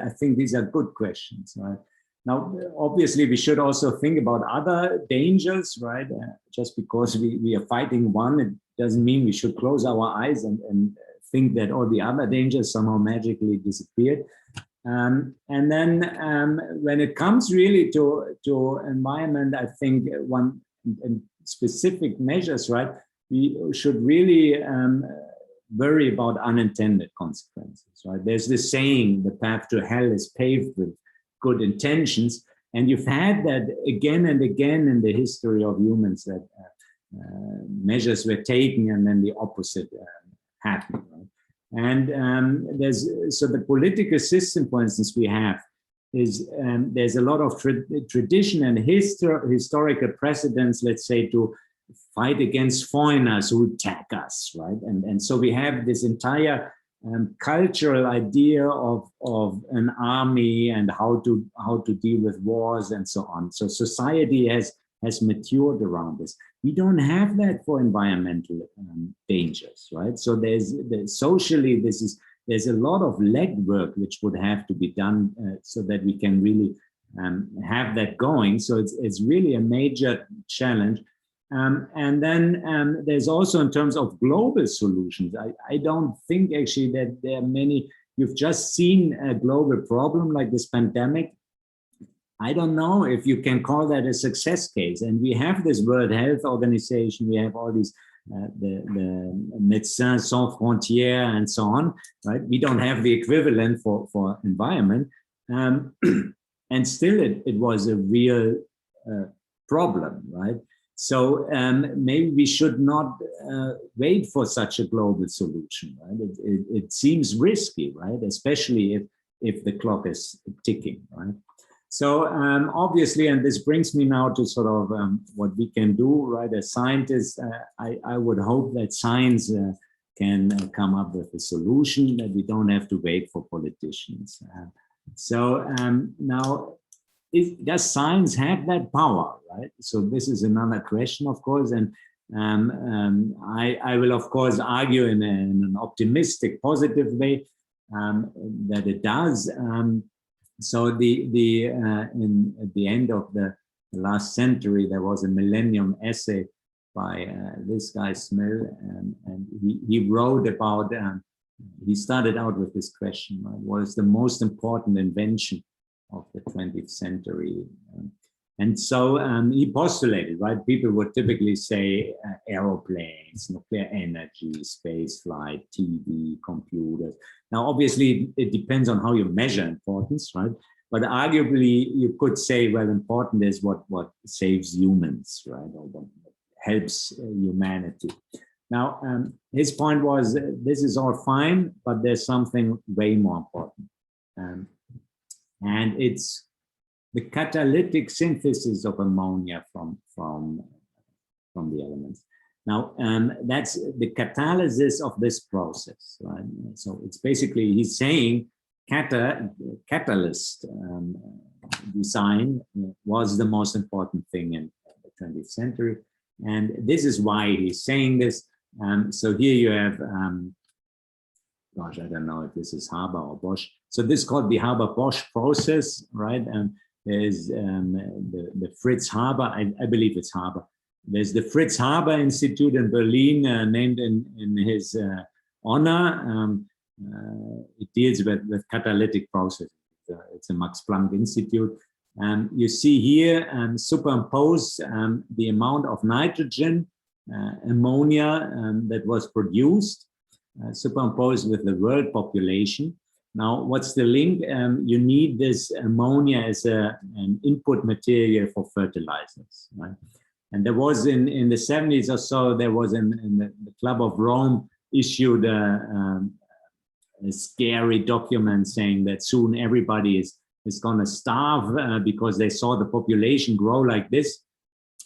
I think these are good questions, right? Now, obviously, we should also think about other dangers, right? Just because we are fighting one, it doesn't mean we should close our eyes and think that all the other dangers somehow magically disappeared. And then when it comes really to environment, I think one specific measures, right? We should really worry about unintended consequences, right? There's this saying, the path to hell is paved with good intentions. And you've had that again and again in the history of humans, that measures were taken and then the opposite happened, right? And so the political system, for instance, we have is there's a lot of tradition and historical precedents, let's say, to fight against foreigners who attack us, right? And so we have this entire cultural idea of an army and how to deal with wars and so on. So society has matured around this. We don't have that for environmental dangers, right? So socially, there's a lot of legwork which would have to be done so that we can really have that going. So it's really a major challenge. And then there's also, in terms of global solutions, I don't think actually that there are many. You've just seen a global problem like this pandemic. I don't know if you can call that a success case. And we have this World Health Organization, we have all these, the Médecins Sans Frontières and so on, right? We don't have the equivalent for environment. And still it was a real problem, right? So maybe we should not wait for such a global solution, right? It seems risky, right? Especially if the clock is ticking, right? So obviously, and this brings me now to sort of what we can do, right? As scientists, I would hope that science can come up with a solution, that we don't have to wait for politicians. So now, does science have that power, right? So this is another question, of course, and I will, of course, argue in an optimistic, positive way that it does. So at the end of the last century, there was a millennium essay by this guy Smil, and he wrote about. He started out with this question: right? What is the most important invention of the 20th century? And so he postulated, right? People would typically say aeroplanes, nuclear energy, space flight, TV, computers. Now, obviously, it depends on how you measure importance, right? But arguably, you could say, well, important is what saves humans, right? Or what helps humanity. Now, his point was, this is all fine, but there's something way more important. And it's the catalytic synthesis of ammonia from the elements. Now, that's the catalysis of this process, right? So it's basically, he's saying catalyst design was the most important thing in the 20th century. And this is why he's saying this. So here you have, gosh, I don't know if this is Haber or Bosch. So this is called the Haber-Bosch process, right? And there's the Fritz Haber, I believe it's Haber. There's the Fritz Haber Institute in Berlin, named in his honor. It deals with catalytic processes. It's a Max Planck Institute. You see here superimposed the amount of nitrogen, ammonia that was produced, superimposed with the world population. Now, what's the link? You need this ammonia as an input material for fertilizers, right? And there was in the 70s or so, there was in the Club of Rome issued a scary document saying that soon everybody is going to starve because they saw the population grow like this.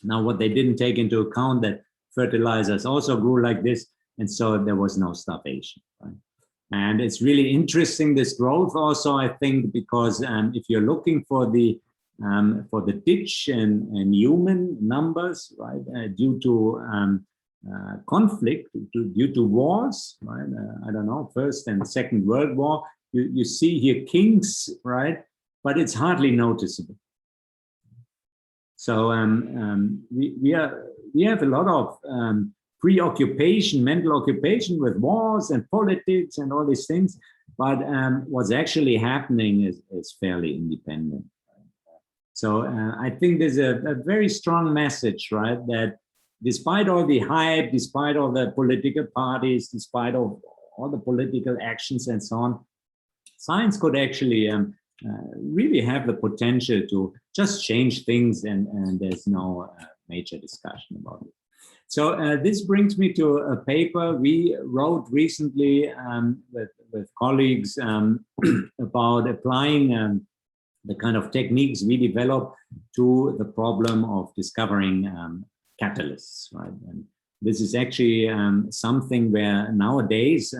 Now, what they didn't take into account that fertilizers also grew like this, and so there was no starvation, right? And it's really interesting, this growth also, I think, because if you're looking for the ditch and human numbers, right, due to conflict, due to wars, right? I don't know, First and Second World War, you see here kings, right? But it's hardly noticeable. So we have a lot of preoccupation, mental occupation with wars and politics and all these things, but what's actually happening is fairly independent. So I think there's a very strong message, right, that despite all the hype, despite all the political parties, despite all the political actions and so on, science could actually really have the potential to just change things, and there's no major discussion about it. So this brings me to a paper we wrote recently with colleagues about applying the kind of techniques we develop to the problem of discovering catalysts, right? And this is actually something where nowadays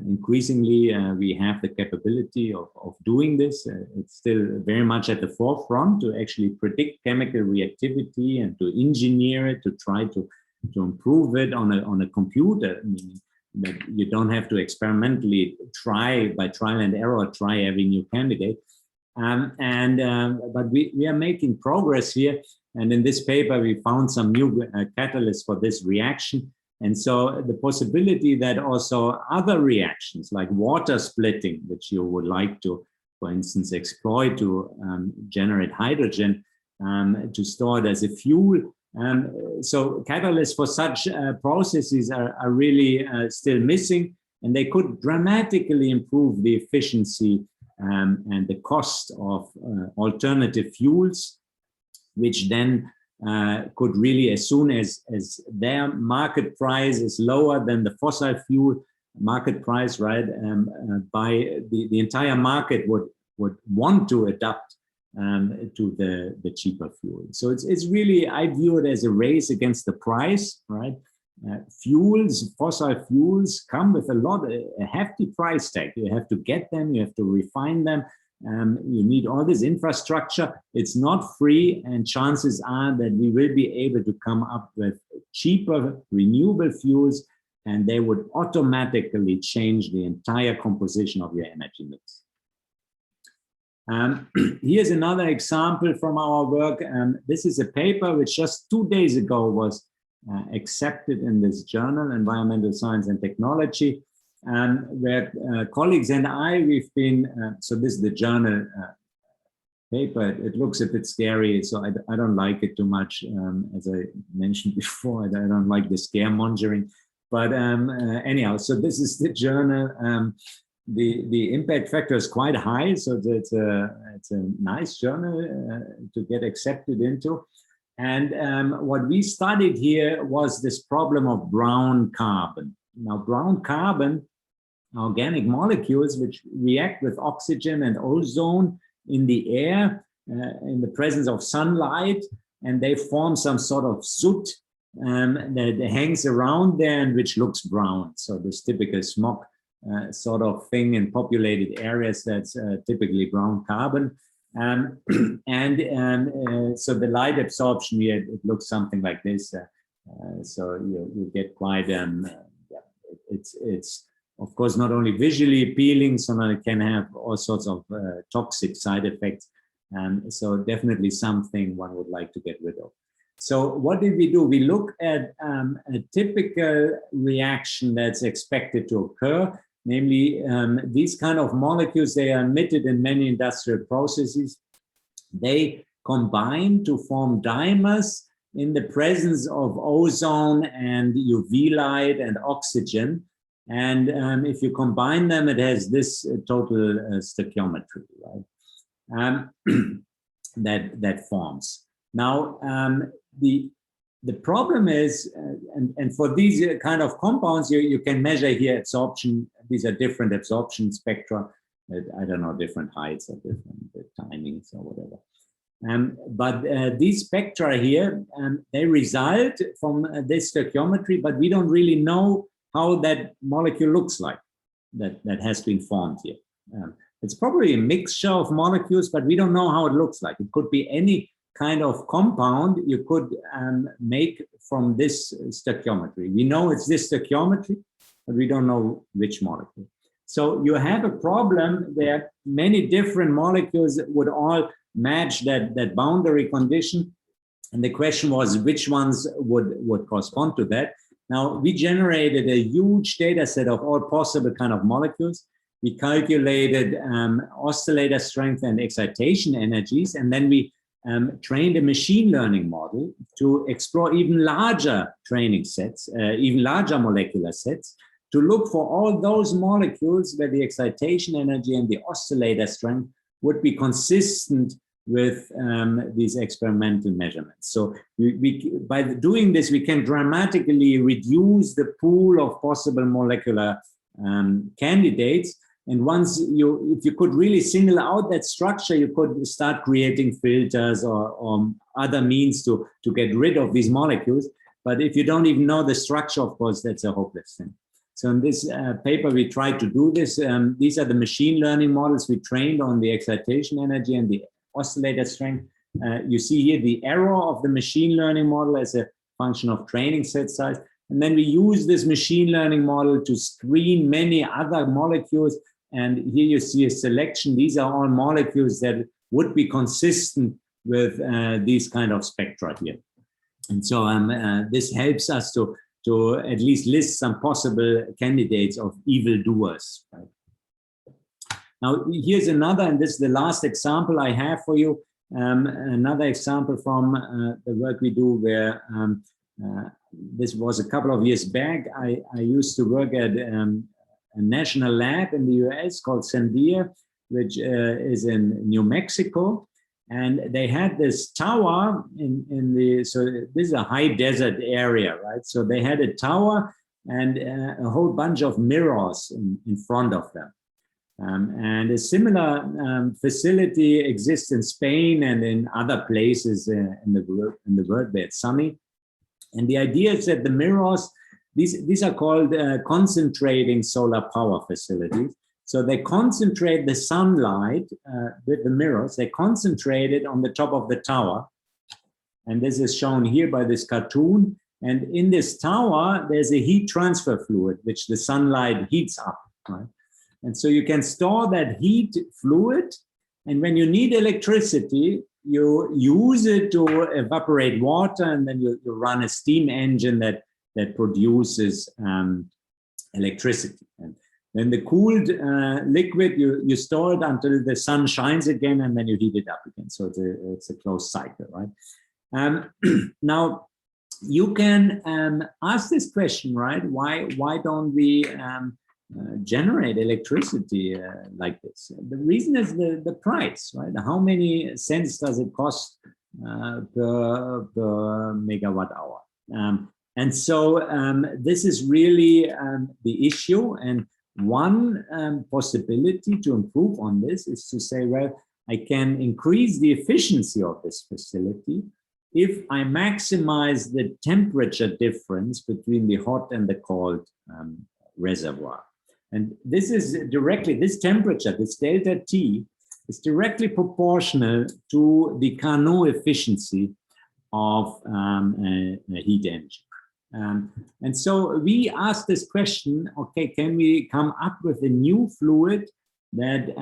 increasingly we have the capability of doing this. It's still very much at the forefront to actually predict chemical reactivity and to engineer it, to try to improve it on a computer, meaning that you don't have to experimentally try by trial and error, try every new candidate. But we are making progress here. And in this paper, we found some new catalysts for this reaction. And so the possibility that also other reactions like water splitting, which you would like to, for instance, exploit to generate hydrogen, to store it as a fuel. So catalysts for such processes are really still missing, and they could dramatically improve the efficiency and the cost of alternative fuels, which then could really, as soon as their market price is lower than the fossil fuel market price, right, by the entire market would want to adapt to the cheaper fuel. So it's really, I view it as a race against the price, right? Fossil fuels come with a hefty price tag. You have to get them, you have to refine them. You need all this infrastructure. It's not free, and chances are that we will be able to come up with cheaper renewable fuels, and they would automatically change the entire composition of your energy mix. Here's another example from our work. This is a paper which just 2 days ago was accepted in this journal, Environmental Science and Technology, where colleagues and we've been, so this is the journal paper. It looks a bit scary, so I don't like it too much. As I mentioned before, I don't like the scaremongering. But anyhow, so this is the journal. The impact factor is quite high, so it's a nice journal to get accepted into. And what we studied here was this problem of brown carbon. Now, brown carbon, organic molecules which react with oxygen and ozone in the air in the presence of sunlight, and they form some sort of soot that hangs around there and which looks brown. So this typical smog sort of thing in populated areas, that's typically brown carbon. So the light absorption here, it looks something like this. So you get quite, it's of course not only visually appealing, so it can have all sorts of toxic side effects. So definitely something one would like to get rid of. So what did we do? We look at a typical reaction that's expected to occur. Namely, these kind of molecules, they are emitted in many industrial processes. They combine to form dimers in the presence of ozone and UV light and oxygen. And if you combine them, it has this total stoichiometry, right? That forms. Now, the problem is, and for these kind of compounds, you can measure here absorption. These are different absorption spectra at, I don't know, different heights or different timings or whatever. But these spectra here, they result from this stoichiometry, but we don't really know how that molecule looks like. that has been formed here. It's probably a mixture of molecules, but we don't know how it looks like. It could be any kind of compound you could make from this stoichiometry. We know it's this stoichiometry, but we don't know which molecule. So you have a problem where many different molecules would all match that boundary condition. And the question was which ones would correspond to that. Now, we generated a huge data set of all possible kind of molecules. We calculated oscillator strength and excitation energies, and then we trained a machine learning model to explore even larger training sets, even larger molecular sets, to look for all those molecules where the excitation energy and the oscillator strength would be consistent with these experimental measurements. So by doing this, we can dramatically reduce the pool of possible molecular candidates. And once if you could really single out that structure, you could start creating filters or other means to get rid of these molecules. But if you don't even know the structure, of course, that's a hopeless thing. So in this paper, we tried to do this. These are the machine learning models we trained on the excitation energy and the oscillator strength. You see here the error of the machine learning model as a function of training set size. And then we use this machine learning model to screen many other molecules. And here you see a selection. These are all molecules that would be consistent with these kind of spectra here. And so this helps us to at least list some possible candidates of evildoers. Right? Now, here's another, and this is the last example I have for you. Another example from the work we do where this was a couple of years back. I used to work at a national lab in the US called Sandia, which is in New Mexico. And they had this tower so this is a high desert area, right? So they had a tower and a whole bunch of mirrors in front of them. And a similar facility exists in Spain and in other places in the world where it's sunny. And the idea is that the mirrors, these are called concentrating solar power facilities. So they concentrate the sunlight with the mirrors. They concentrate it on the top of the tower. And this is shown here by this cartoon. And in this tower, there's a heat transfer fluid, which the sunlight heats up, right? And so you can store that heat fluid. And when you need electricity, you use it to evaporate water, and then you run a steam engine that produces electricity. And then the cooled liquid, you store it until the sun shines again, and then you heat it up again. So it's a closed cycle, right? Now, you can ask this question, right? Why don't we generate electricity like this? The reason is the price, right? How many cents does it cost per megawatt hour? And so this is really the issue. And one possibility to improve on this is to say, well, I can increase the efficiency of this facility if I maximize the temperature difference between the hot and the cold reservoir. And this is directly, this temperature, this delta T, is directly proportional to the Carnot efficiency of a heat engine. And so we asked this question, okay, can we come up with a new fluid that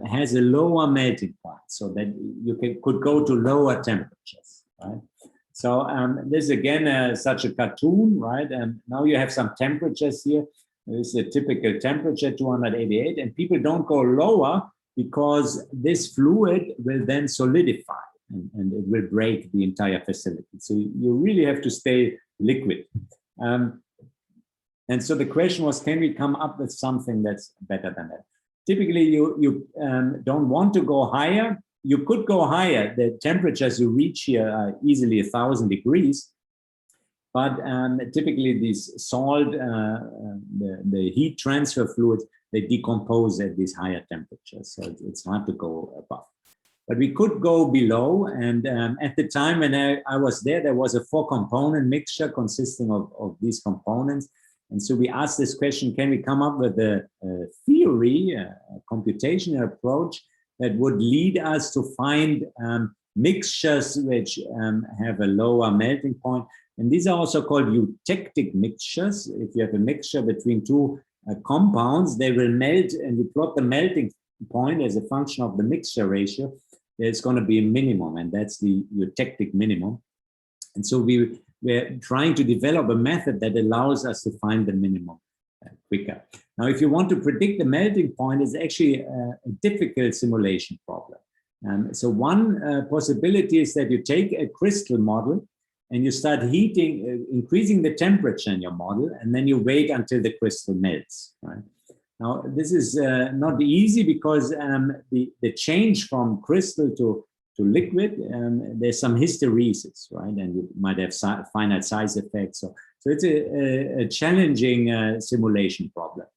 has a lower melting point so that you could go to lower temperatures, right? So this is again such a cartoon, right? And now you have some temperatures here. This is a typical temperature, 288, and people don't go lower because this fluid will then solidify and it will break the entire facility. So you really have to stay liquid. And so the question was, can we come up with something that's better than that? Typically, you don't want to go higher. You could go higher. The temperatures you reach here are easily 1,000 degrees. But typically these salt, the heat transfer fluids, they decompose at these higher temperatures. So it's hard to go above. But we could go below. And at the time when I was there was a 4-component mixture consisting of these components. And so we asked this question, can we come up with a theory, a computational approach that would lead us to find mixtures which have a lower melting point? And these are also called eutectic mixtures. If you have a mixture between two compounds, they will melt, and you plot the melting point as a function of the mixture ratio. There's going to be a minimum, and that's the eutectic minimum. And so we're trying to develop a method that allows us to find the minimum quicker. Now, if you want to predict the melting point, it's actually a difficult simulation problem. So one possibility is that you take a crystal model and you start heating, increasing the temperature in your model, and then you wait until the crystal melts, right? Now, this is not easy because the change from crystal to liquid, there's some hysteresis, right? And you might have finite size effects. So it's a challenging simulation problem.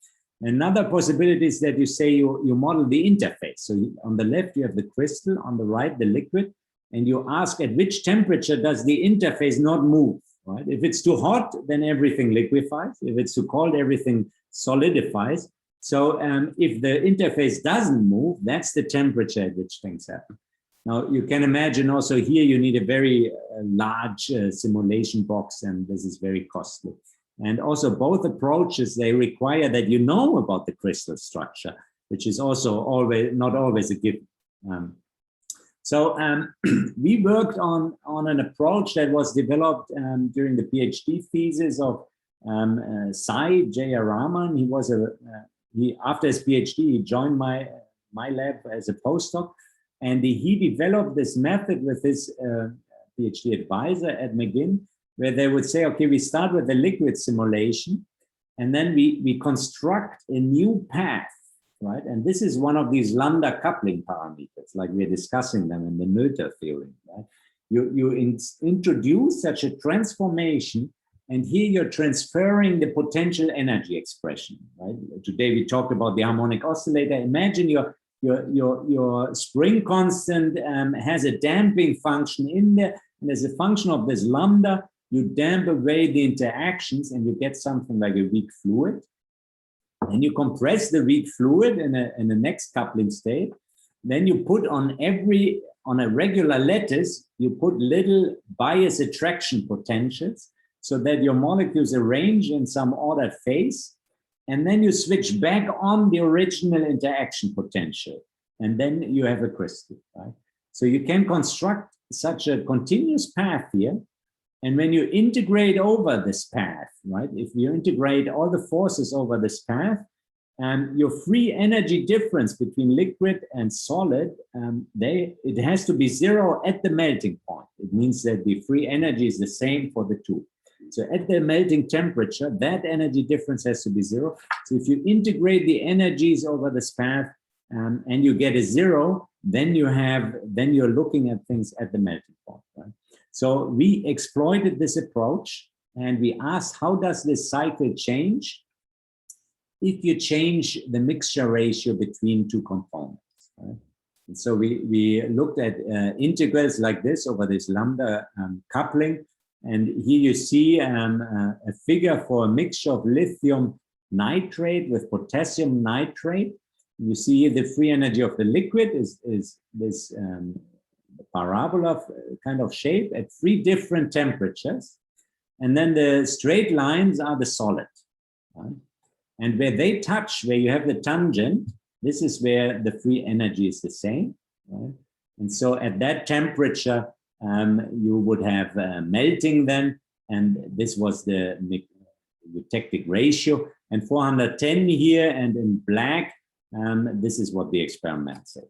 Another possibility is that you say you model the interface. So on the left, you have the crystal, on the right, the liquid, and you ask at which temperature does the interface not move, right? If it's too hot, then everything liquefies. If it's too cold, everything solidifies. So if the interface doesn't move, that's the temperature at which things happen. Now, you can imagine also here you need a very large simulation box, and this is very costly. And also both approaches, they require that you know about the crystal structure, which is also not always a given. We worked on an approach that was developed during the PhD thesis of Sai Jayaraman. He was after his PhD, he joined my lab as a postdoc, and he developed this method with his PhD advisor at McGill, where they would say, okay, we start with the liquid simulation, and then we construct a new path, right? And this is one of these lambda coupling parameters, like we're discussing them in the Noether theorem, right? You introduce such a transformation, and here you're transferring the potential energy expression, right? Today we talked about the harmonic oscillator. Imagine your spring constant has a damping function in there, and as a function of this lambda, you damp away the interactions and you get something like a weak fluid. And you compress the weak fluid in the next coupling state. Then you put on a regular lattice, you put little bias attraction potentials so that your molecules arrange in some ordered phase. And then you switch back on the original interaction potential. And then you have a crystal, right? So you can construct such a continuous path here. And when you integrate over this path, right, if you integrate all the forces over this path, your free energy difference between liquid and solid, it has to be zero at the melting point. It means that the free energy is the same for the two. So at the melting temperature, that energy difference has to be zero. So if you integrate the energies over this path and you get a zero, then you're looking at things at the melting point, right? So we exploited this approach and we asked, how does this cycle change if you change the mixture ratio between two components, right? And so we looked at integrals like this over this lambda coupling. And here you see a figure for a mixture of lithium nitrate with potassium nitrate. You see the free energy of the liquid is this parabola kind of shape at 3 different temperatures. And then the straight lines are the solid, right? And where they touch, where you have the tangent, this is where the free energy is the same, right? And so at that temperature, you would have melting then, and this was the eutectic ratio. And 410 here, and in black, this is what the experiment said.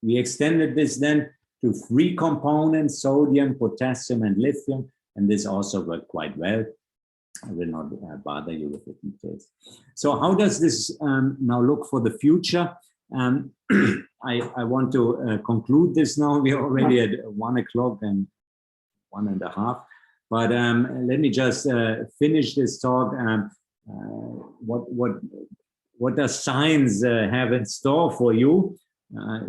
We extended this then to 3 components, sodium, potassium, and lithium, and this also worked quite well. I will not bother you with the details. So how does this now look for the future? I want to conclude this now. We're already at 1 o'clock and 1.5. But let me just finish this talk. What does science have in store for you?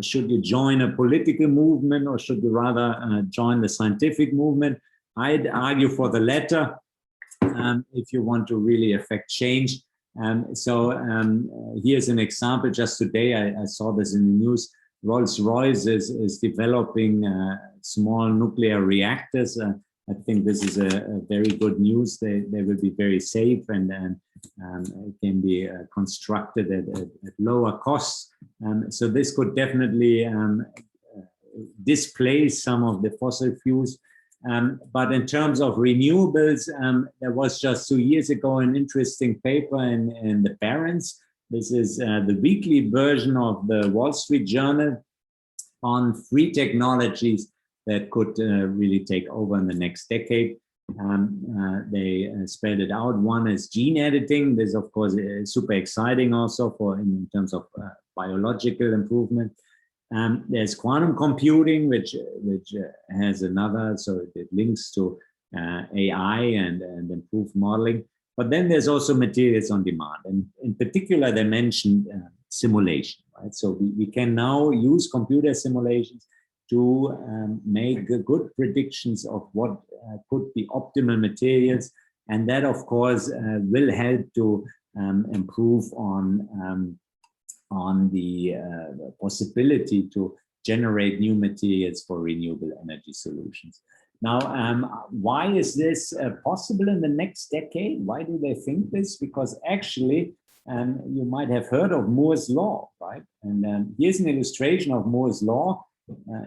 Should you join a political movement, or should you rather join the scientific movement? I'd argue for the latter. if you want to really affect change. Here's an example. Just today, I saw this in the news. Rolls-Royce is developing small nuclear reactors. I think this is a very good news. They will be very safe and can be constructed at lower costs. So this could definitely displace some of the fossil fuels. But in terms of renewables, there was just 2 years ago an interesting paper in the Barron's. This is the weekly version of the Wall Street Journal on 3 technologies that could really take over in the next decade. They spelled it out. One is gene editing. This, of course, is super exciting also for in terms of biological improvement. There's quantum computing, which has another, so it links to AI and improved modeling. But then there's also materials on demand. And in particular, they mentioned simulation, right? So we can now use computer simulations to make good predictions of what could be optimal materials. And that, of course, will help to improve on the possibility to generate new materials for renewable energy solutions. Now, why is this possible in the next decade? Why do they think this? Because actually, you might have heard of Moore's law, right? And here's an illustration of Moore's law.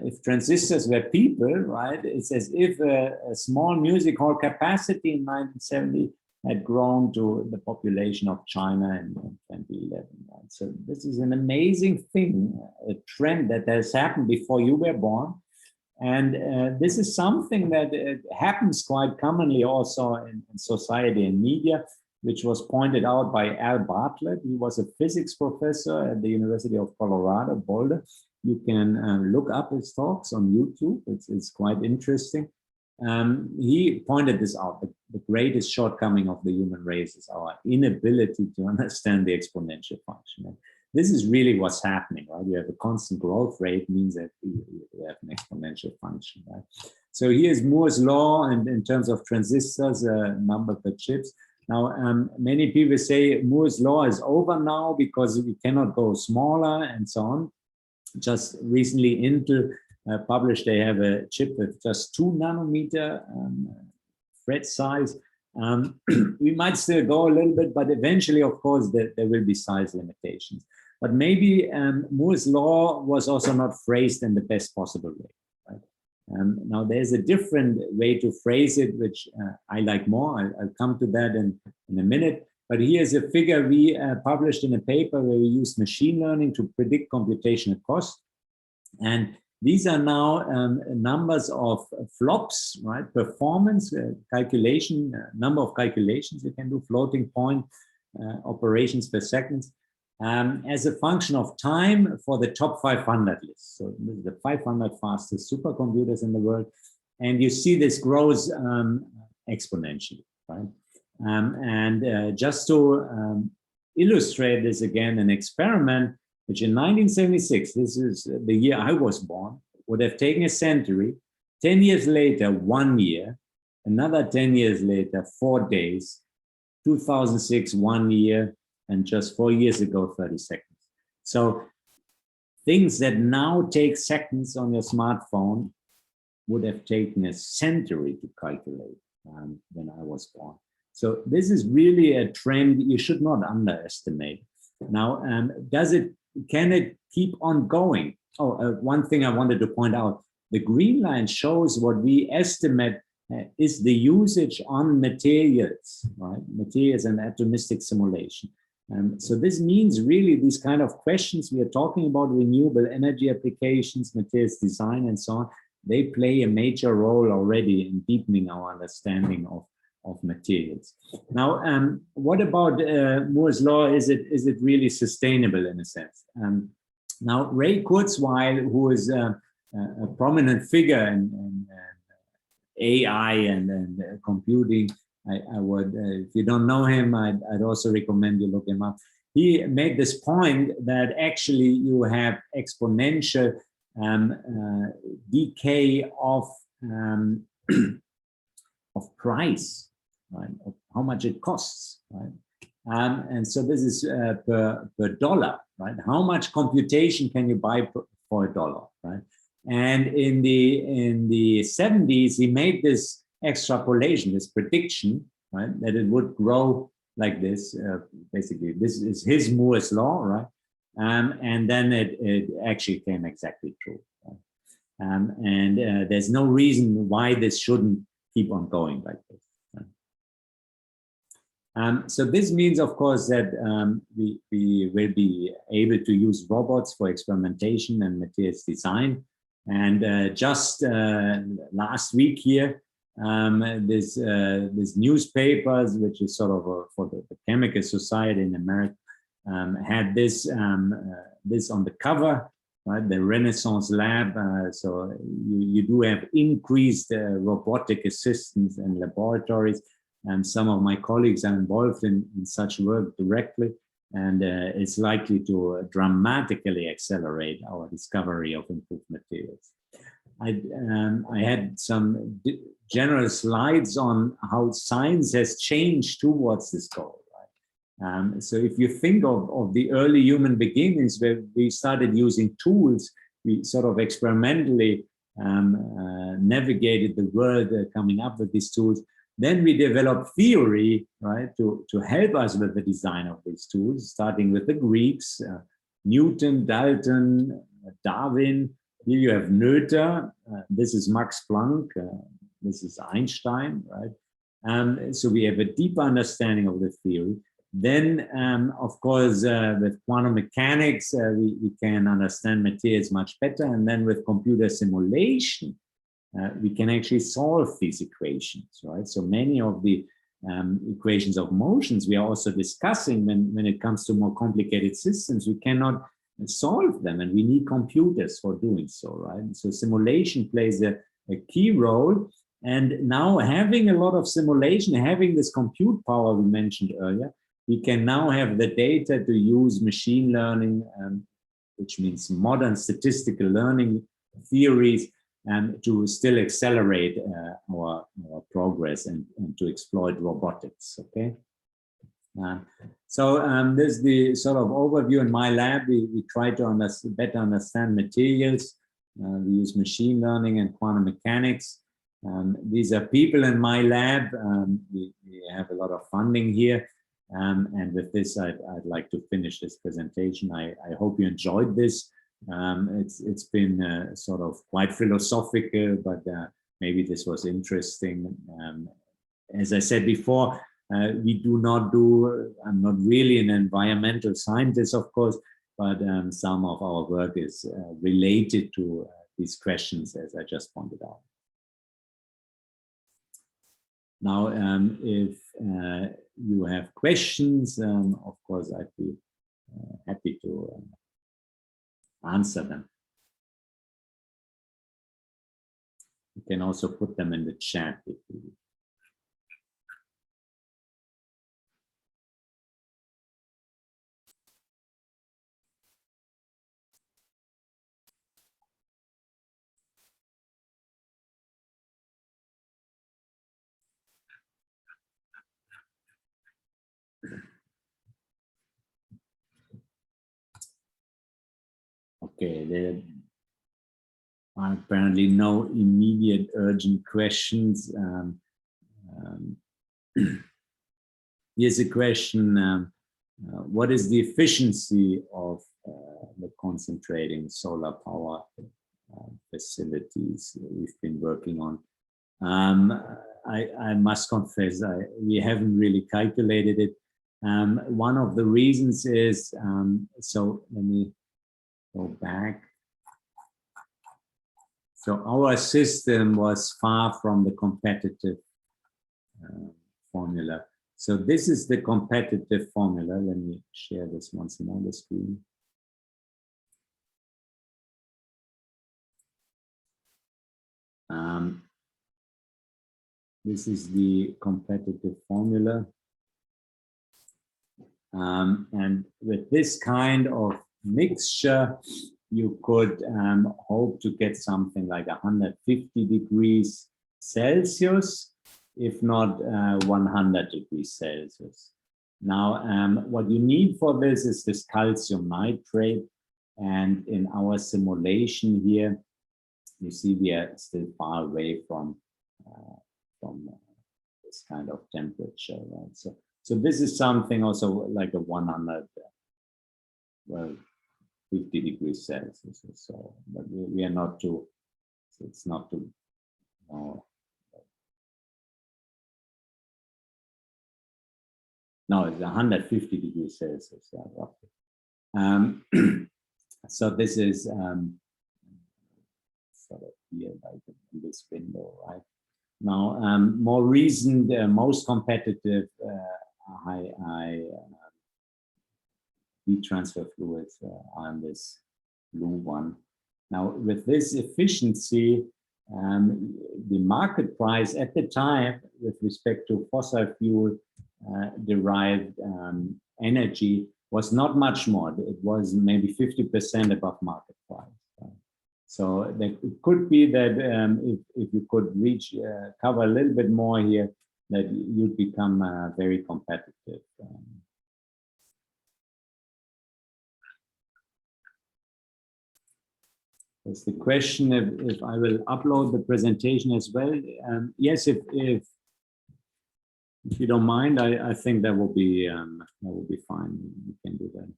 If transistors were people, right, it's as if a small music hall capacity in 1970 had grown to the population of China in 2011. Right? So this is an amazing thing, a trend that has happened before you were born. And this is something that happens quite commonly also in society and media, which was pointed out by Al Bartlett. He was a physics professor at the University of Colorado, Boulder. You can look up his talks on YouTube. It's quite interesting. He pointed this out. The greatest shortcoming of the human race is our inability to understand the exponential function. And this is really what's happening, right? You have a constant growth rate, means that you have an exponential function, right? So here's Moore's law, and in terms of transistors, number per chips. Now, many people say Moore's law is over now because we cannot go smaller and so on. Just recently, Intel published they have a chip with just 2 nanometer thread size. We might still go a little bit, but eventually, of course, there will be size limitations. But maybe Moore's law was also not phrased in the best possible way. Right? Now, there's a different way to phrase it, which I like more. I'll come to that in a minute. But here's a figure we published in a paper where we used machine learning to predict computational cost. And these are now numbers of flops, right? Performance, calculation, number of calculations you can do, floating point operations per second, as a function of time for the top 500 list. So this is the 500 fastest supercomputers in the world. And you see this grows exponentially, right? Just to illustrate this again, an experiment which in 1976, this is the year I was born, would have taken a century, 10 years later, 1 year, another 10 years later, 4 days, 2006, 1 year, and just 4 years ago, 30 seconds. So things that now take seconds on your smartphone would have taken a century to calculate when I was born. So this is really a trend you should not underestimate. Now, can it keep on going? Oh, one thing I wanted to point out, the green line shows what we estimate is the usage on materials, right? Materials and atomistic simulation. So this means really these kind of questions we are talking about, renewable energy applications, materials design, and so on, they play a major role already in deepening our understanding of materials. Now, what about Moore's law? Is it really sustainable in a sense? Now, Ray Kurzweil, who is a prominent figure in AI and computing, I would, if you don't know him, I'd also recommend you look him up. He made this point that actually you have exponential decay of price, right? Of how much it costs, right? And so this is per dollar, right? How much computation can you buy for $1, right? And in the 70s, he made this extrapolation, this prediction, right, that it would grow like this. Basically, this is his Moore's law, right? And then it actually came exactly true. Right? And there's no reason why this shouldn't keep on going like this. So this means, of course, that we will be able to use robots for experimentation and materials design. And just last week here, this newspapers, which is sort of for the Chemical Society in America, had this this on the cover, right? The Renaissance Lab. So you do have increased robotic assistance in laboratories. And some of my colleagues are involved in such work directly, and it's likely to dramatically accelerate our discovery of improved materials. I had some general slides on how science has changed towards this goal. Right? So if you think of the early human beginnings, where we started using tools, we sort of experimentally navigated the world coming up with these tools. Then we developed theory, right, to help us with the design of these tools, starting with the Greeks, Newton, Dalton, Darwin. Here you have Noether, this is Max Planck, this is Einstein, right? So we have a deep understanding of the theory. Then, of course, with quantum mechanics, we can understand materials much better. And then with computer simulation, we can actually solve these equations, right? So many of the equations of motions we are also discussing when it comes to more complicated systems, we cannot solve them, and we need computers for doing so, right? So simulation plays a key role. And now, having a lot of simulation, having this compute power we mentioned earlier, we can now have the data to use machine learning, which means modern statistical learning theories, and to still accelerate our progress and to exploit robotics, okay? So this is the sort of overview. In my lab, we try to better understand materials. We use machine learning and quantum mechanics. These are people in my lab. We have a lot of funding here. And with this, I'd like to finish this presentation. I hope you enjoyed this. It's been sort of quite philosophical, but maybe this was interesting. As I said before, we do not do, I'm not really an environmental scientist, of course, but some of our work is related to these questions, as I just pointed out. Now, if you have questions, of course, I'd be happy to answer them. You can also put them in the chat if you wish. Okay, there are apparently no immediate urgent questions. Here's a question, what is the efficiency of the concentrating solar power facilities we've been working on? I must confess, we haven't really calculated it. One of the reasons is, so let me go back. So our system was far from the competitive formula. So this is the competitive formula. Let me share this once more on the screen. This is the competitive formula. And with this kind of mixture, you could hope to get something like 150 degrees Celsius. if not 100 degrees Celsius. Now, what you need for this is this calcium nitrate. And in our simulation here, you see we are still far away from this kind of temperature, right? So this is something also like a 100, well, 50 degrees Celsius or so, but we are not too, it's not too, no, it's 150 degrees Celsius, yeah, roughly. So this is sort of here, like in this window, right? Now, more recent, most competitive high heat transfer fluids on this blue one. Now, with this efficiency, the market price at the time with respect to fossil fuel derived energy was not much more. It was maybe 50% above market price. Right? So it could be that if you could reach, cover a little bit more here, that you'd become very competitive. That's the question if I will upload the presentation as well. Yes, if you don't mind, I think that will be fine. We can do that.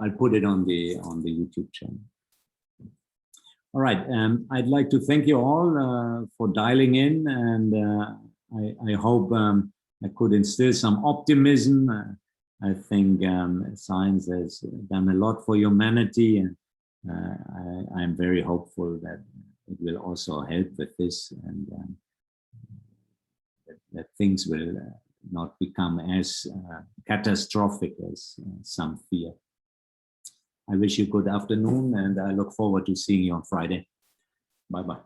I'll put it on the YouTube channel. All right. I'd like to thank you all for dialing in, and I hope I could instill some optimism. I think science has done a lot for humanity, and I'm very hopeful that it will also help with this, and that things will not become as catastrophic as some fear. I wish you good afternoon, and I look forward to seeing you on Friday. Bye-bye.